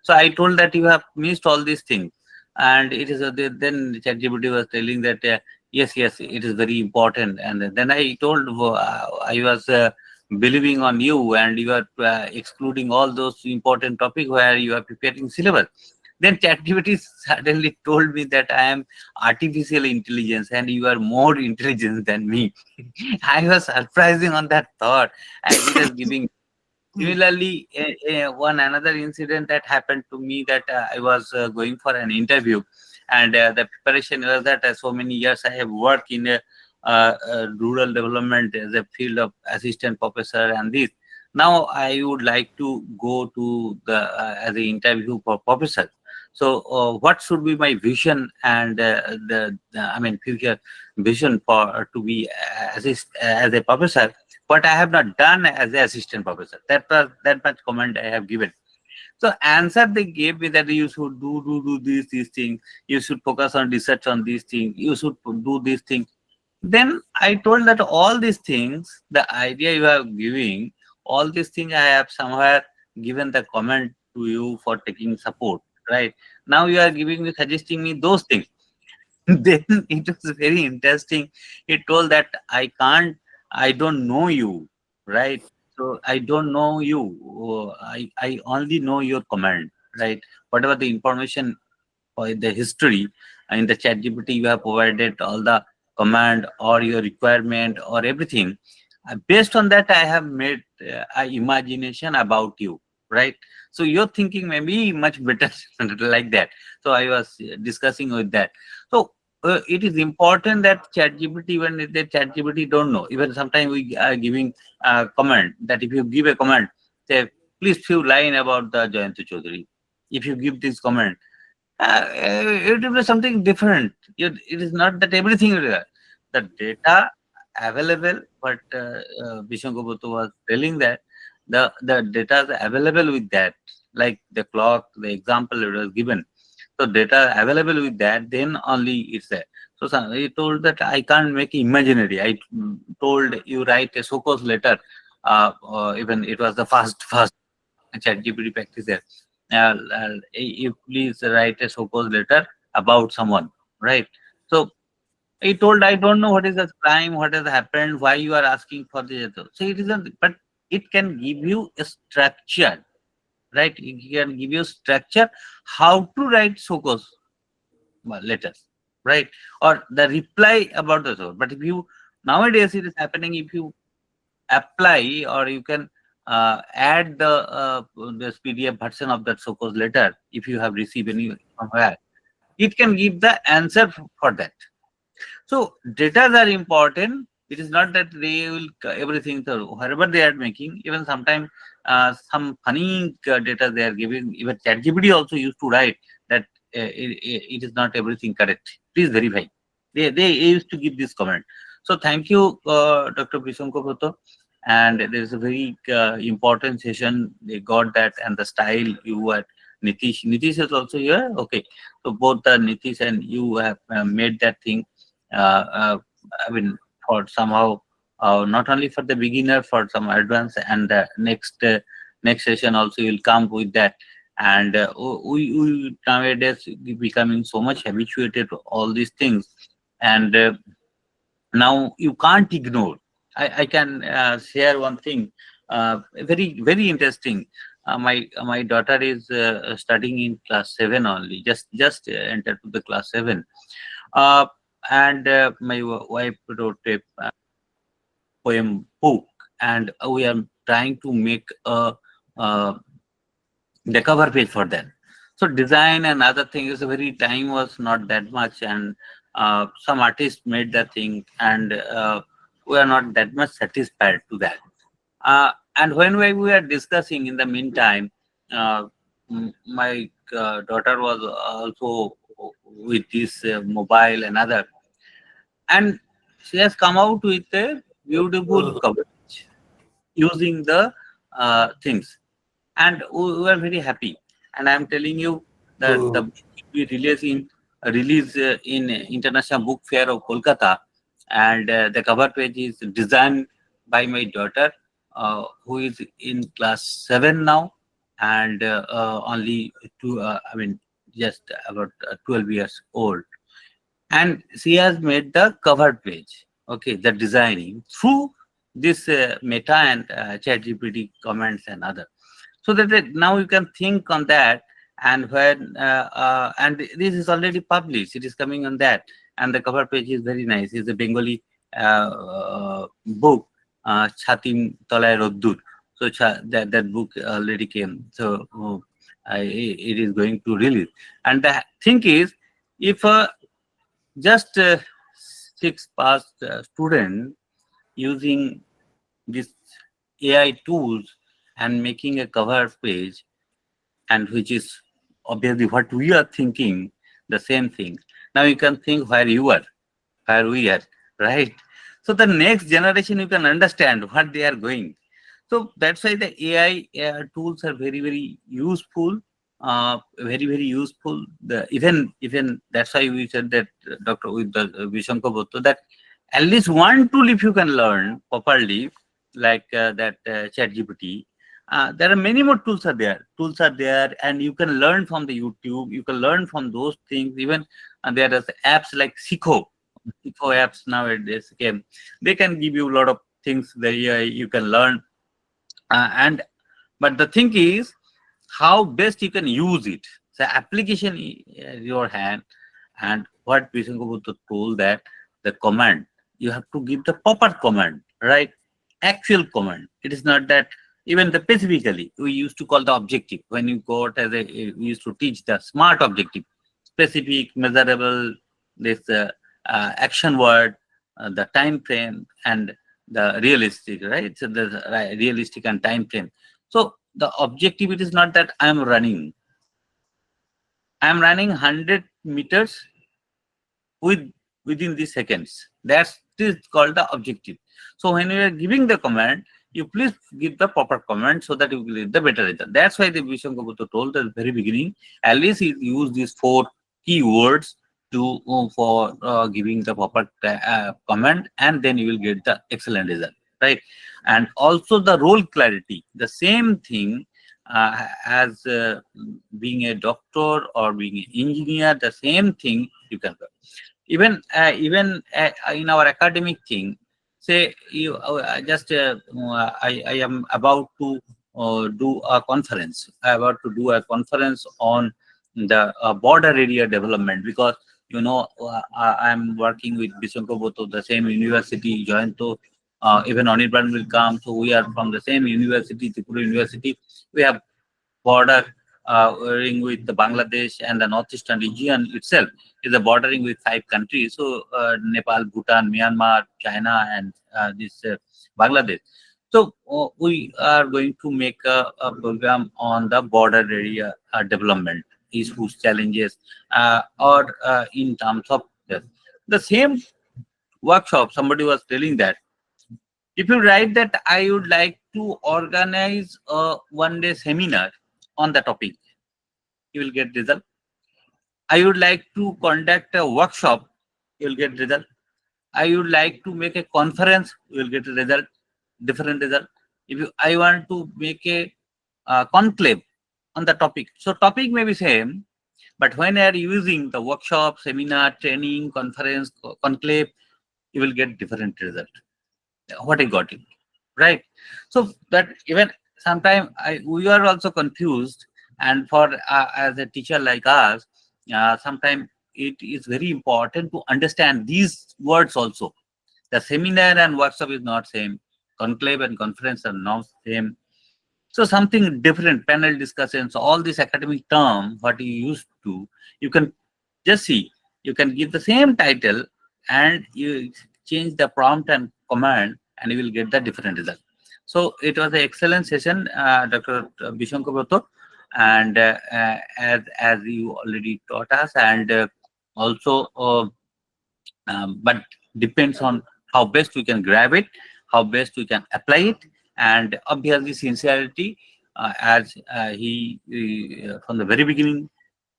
So I told that you have missed all these things, and it is then ChatGPT was telling that yes, yes, it is very important. And then I told I was believing on you, and you are excluding all those important topics where you are preparing syllabus. Then ChatGPT suddenly told me that I am artificial intelligence and you are more intelligent than me. I was surprising on that thought, and it is giving. Similarly, one another incident that happened to me, that I was going for an interview, and the preparation was that so many years I have worked in a rural development as a field of assistant professor, and this. Now I would like to go to the as an interview for professor. So what should be my vision and I mean future vision for to be as a professor? What I have not done as an assistant professor. That was that much comment I have given. So answer they gave me that you should do these things. You should focus on research on these things. You should do these things. Then I told that all these things, the idea you are giving, all these things I have somewhere given the comment to you for taking support. Right now you are giving me suggesting me those things. Then it was very interesting. He told that I can't I don't know you, right? So I don't know you. I only know your command, right? Whatever the information or the history in the chat GPT, you have provided all the command or your requirement or everything. Based on that, I have made a imagination about you, right? So your thinking may be much better like that. So I was discussing with that. So it is important that chat GPT, even if the chat GPT don't know, even sometimes we are giving a comment that if you give a comment, say, please few line about the Jayantu Chaudhary. If you give this comment, it will be something different. It is not that everything is there. The data available, but Bishanko Bhutto was telling that the data is available with that, like the clock, the example it was given. So data available with that, then only it's there. So he told that I can't make imaginary. I told you write a so-called letter. Even it was the first ChatGPT practice there. You please write a so-called letter about someone, right? So he told, I don't know what is the crime, what has happened, why you are asking for this. So it isn't, but it can give you a structure, right? It can give you structure how to write so-called letters, right? Or the reply about the so. But if you nowadays it is happening, if you apply or you can add this PDF version of that so-called letter if you have received any somewhere, it can give the answer for that. So data are important. It is not that they will everything. So wherever they are making, even sometimes some funny data they are giving. Even ChatGPT also used to write that it is not everything correct. Please verify. They used to give this comment. So thank you, Dr. Bishanko Bhutto. And there is a very important session. They got that and the style you were. Nitish. Nitish is also here. Okay. So both Nitish and you have made that thing. I mean, for somehow not only for the beginner, for some advanced, and next session also you'll come with that. And we nowadays becoming so much habituated to all these things, and now you can't ignore. I can share one thing, very interesting. My daughter is studying in class 7 only, just entered to the class 7. Uh, and my wife wrote a poem book, and we are trying to make the cover page for that. So design and other things, very time was not that much, and some artists made that thing, and we are not that much satisfied to that. And when we were discussing in the meantime, my daughter was also with this mobile and other, and she has come out with a beautiful coverage using the things, and we were very happy. And I'm telling you that the book will be released in International Book Fair of Kolkata, and the cover page is designed by my daughter, who is in class 7 now, and only I mean, just about 12 years old. And she has made the cover page, okay, the designing through this Meta and ChatGPT comments and other. So that now you can think on that, and when and this is already published, it is coming on that, and the cover page is very nice. It's a Bengali book, Chatim Tolay Roddur. So that book already came. So it is going to release. And the thing is, if just 6 past student using this AI tools and making a cover page, and which is obviously what we are thinking, the same thing. Now you can think where you are, where we are, right? So the next generation, you can understand what they are going. So that's why the AI tools are very useful, very useful. Even that's why we said that Dr. with the Vishankar Bhutto, that at least one tool if you can learn properly, like that ChatGPT. There are many more tools are there. Tools are there, and you can learn from the YouTube. You can learn from those things. Even there are apps like Sikho apps nowadays came. They can give you a lot of things that you can learn. But the thing is, how best you can use it. So application in your hand, and what Vishankar told that the command, you have to give the proper command, right? Actual command. It is not that even the specifically we used to call the objective when you got as a we used to teach the smart objective, specific, measurable, this action word, the time frame, and the realistic, right? So the realistic and time frame. So the objective, it is not that I am running 100 meters within these seconds. That's this is called the objective. So when you are giving the command, you please give the proper command so that you will get the better result. That's why the Vishankar told at the very beginning, at least he used these 4 keywords to for giving the proper command, and then you will get the excellent result, right? And also the role clarity, the same thing as being a doctor or being an engineer, the same thing you can do. Even in our academic thing, say you I am about to do a conference. I about to do a conference on the border area development, because I am working with Bishanko Boto, the same university, Joyanto, even Anirban will come. So we are from the same university, Tripura University. We have border ring with the Bangladesh, and the northeastern region itself is a bordering with 5 countries. So Nepal, Bhutan, Myanmar, China, and this Bangladesh. So we are going to make a program on the border area development issues, challenges, or in terms of this. The same workshop, somebody was telling that if you write that I would like to organize a one-day seminar on the topic, you will get result. I would like to conduct a workshop, you will get result. I would like to make a conference, you will get a result, different result. I want to make a conclave on the topic. So topic may be same, but when you are using the workshop, seminar, training, conference, conclave, you will get different result. What I got it, right? So that even sometimes we are also confused, and for as a teacher like us, sometimes it is very important to understand these words also. The seminar and workshop is not same. Conclave and conference are not same. So something different, panel discussions, all these academic term, what you used to, you can just see, you can give the same title and you change the prompt and command, and you will get the different result. So it was an excellent session, Dr. Bishankar Bhatto, and as you already taught us, and also but depends on how best we can grab it, how best we can apply it, and obviously sincerity, as he from the very beginning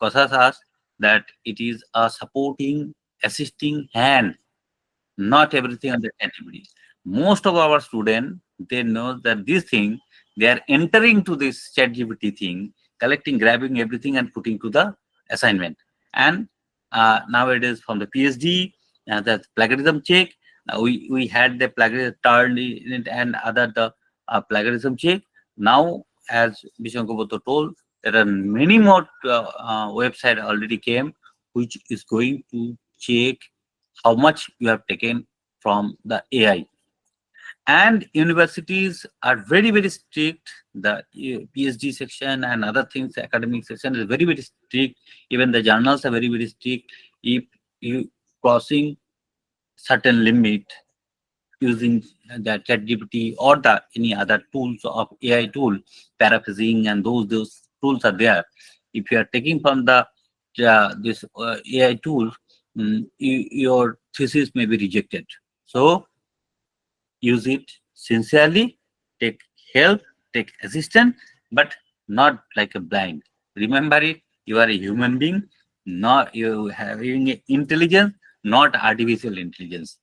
Kosas asked, that it is a supporting, assisting hand, not everything on the activity. Most of our students, they know that this thing, they are entering to this ChatGPT thing, collecting, grabbing everything and putting to the assignment. And nowadays from the PhD, the plagiarism check, we had the plagiarism turned in it, and other the plagiarism check. Now, as Bishankar Bhatto told, there are many more websites already came, which is going to check how much you have taken from the AI. And universities are very, very strict. The PhD section and other things, academic section is very, very strict. Even the journals are very, very strict. If you crossing certain limit using the ChatGPT or the any other tools of AI tool, paraphrasing and those tools are there. If you are taking from the this AI tool, your thesis may be rejected. So use it sincerely, take help, take assistance, but not like a blind. Remember it, you are a human being, not you having intelligence, not artificial intelligence.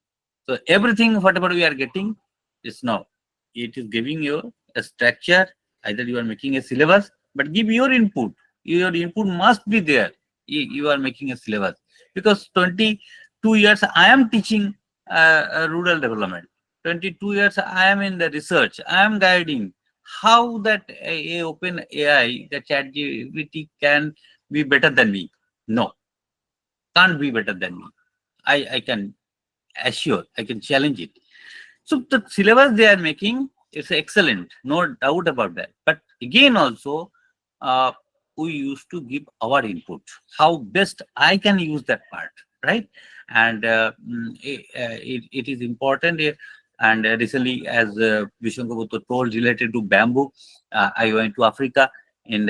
So everything, whatever we are getting, is now. It is giving you a structure, either you are making a syllabus, but give your input. Your input must be there. You are making a syllabus. Because 22 years I am teaching rural development. 22 years I am in the research. I am guiding how that a open AI, the ChatGPT can be better than me. No, can't be better than me. I can assure, I can challenge it. So the syllabus they are making is excellent, no doubt about that. But again, also, uh, we used to give our input, how best I can use that part, right? And it is important. And recently, as Vishankar told, related to bamboo, I went to Africa in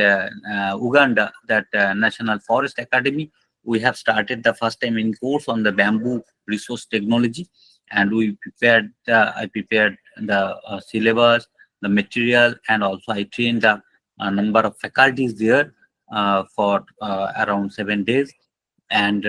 Uganda, that National Forest Academy. We have started the first time in course on the bamboo resource technology, and I prepared the syllabus, the material, and also I trained a number of faculties there for around 7 days, and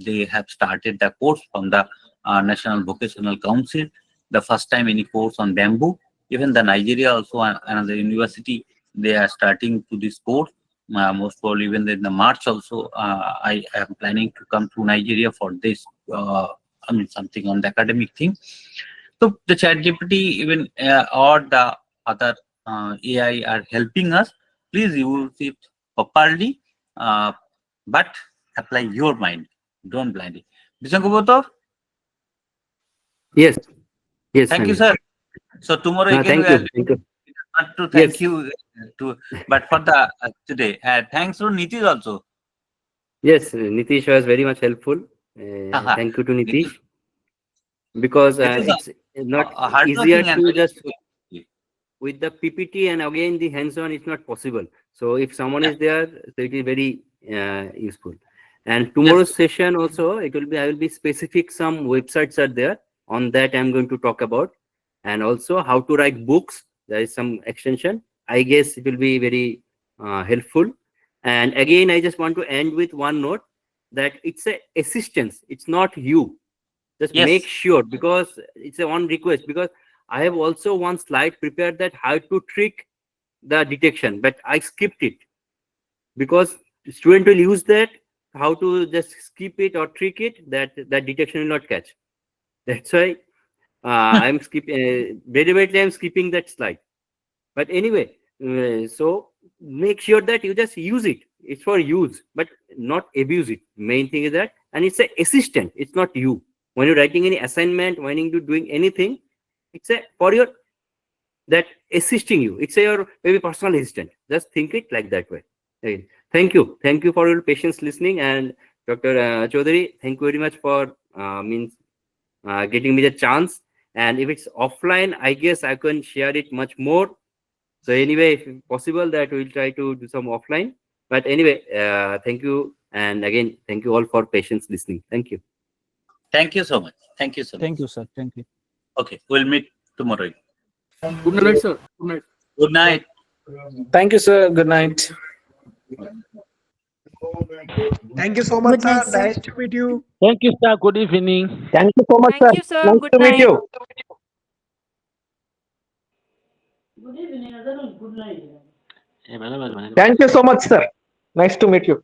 they have started the course from the National Vocational Council, the first time any course on bamboo. Even the Nigeria also, another university, they are starting to this course. Most probably even in the March also, I am planning to come to Nigeria for this. I mean, something on the academic thing. So the chat GPT, even or the other AI are helping us. Please use it properly, but apply your mind. Don't blind it. Bishankar, Yes. Yes, thank you, Sanjay. sir. So tomorrow again Thank we are you. Thank you. not to Yes. thank you to, but for the today. Thanks to Nitish also. Yes, Nitish was very much helpful. Thank you to Nitish, Nitish, because Nitish, it's not easier hardworking and to very just good. with the PPT, and again the hands-on is not possible. So if someone Yeah. is there, so it is very useful. And Yes. tomorrow's session also, it will be, I will be specific, some websites are there. On that I'm going to talk about, and also how to write books. There is some extension. I guess it will be very helpful. And again, I just want to end with one note, that it's a assistance. It's not you. Just make Yes. sure, because it's a one request, because I have also one slide prepared, that how to trick the detection, but I skipped it because student will use that, how to just skip it or trick it, that detection will not catch. That's why I'm skipping, deliberately I'm skipping that slide. But anyway, so make sure that you just use it. It's for use, but not abuse it. Main thing is that, and it's a assistant. It's not you. When you're writing any assignment, when you're doing anything, it's a for your, that assisting you. It's a your maybe personal assistant. Just think it like that way. Okay. Thank you for your patience listening. And Dr. Chaudhary, thank you very much for getting me the chance. And if it's offline, I guess I can share it much more. So anyway, if possible, that we'll try to do some offline. But anyway, thank you. And again, thank you all for patience listening. Thank you. Thank you so much. Thank you so much. Thank you, sir. Thank you. Okay, we'll meet tomorrow. Good night, sir. Good night. Good night. Thank you, sir. Good night. Thank you so much, Good night, sir. sir. Nice to meet you. Thank you, sir. Good evening. Thank you so much, Thank you, sir. Nice Good to meet night. you. Thank you so much, sir. Nice to meet you.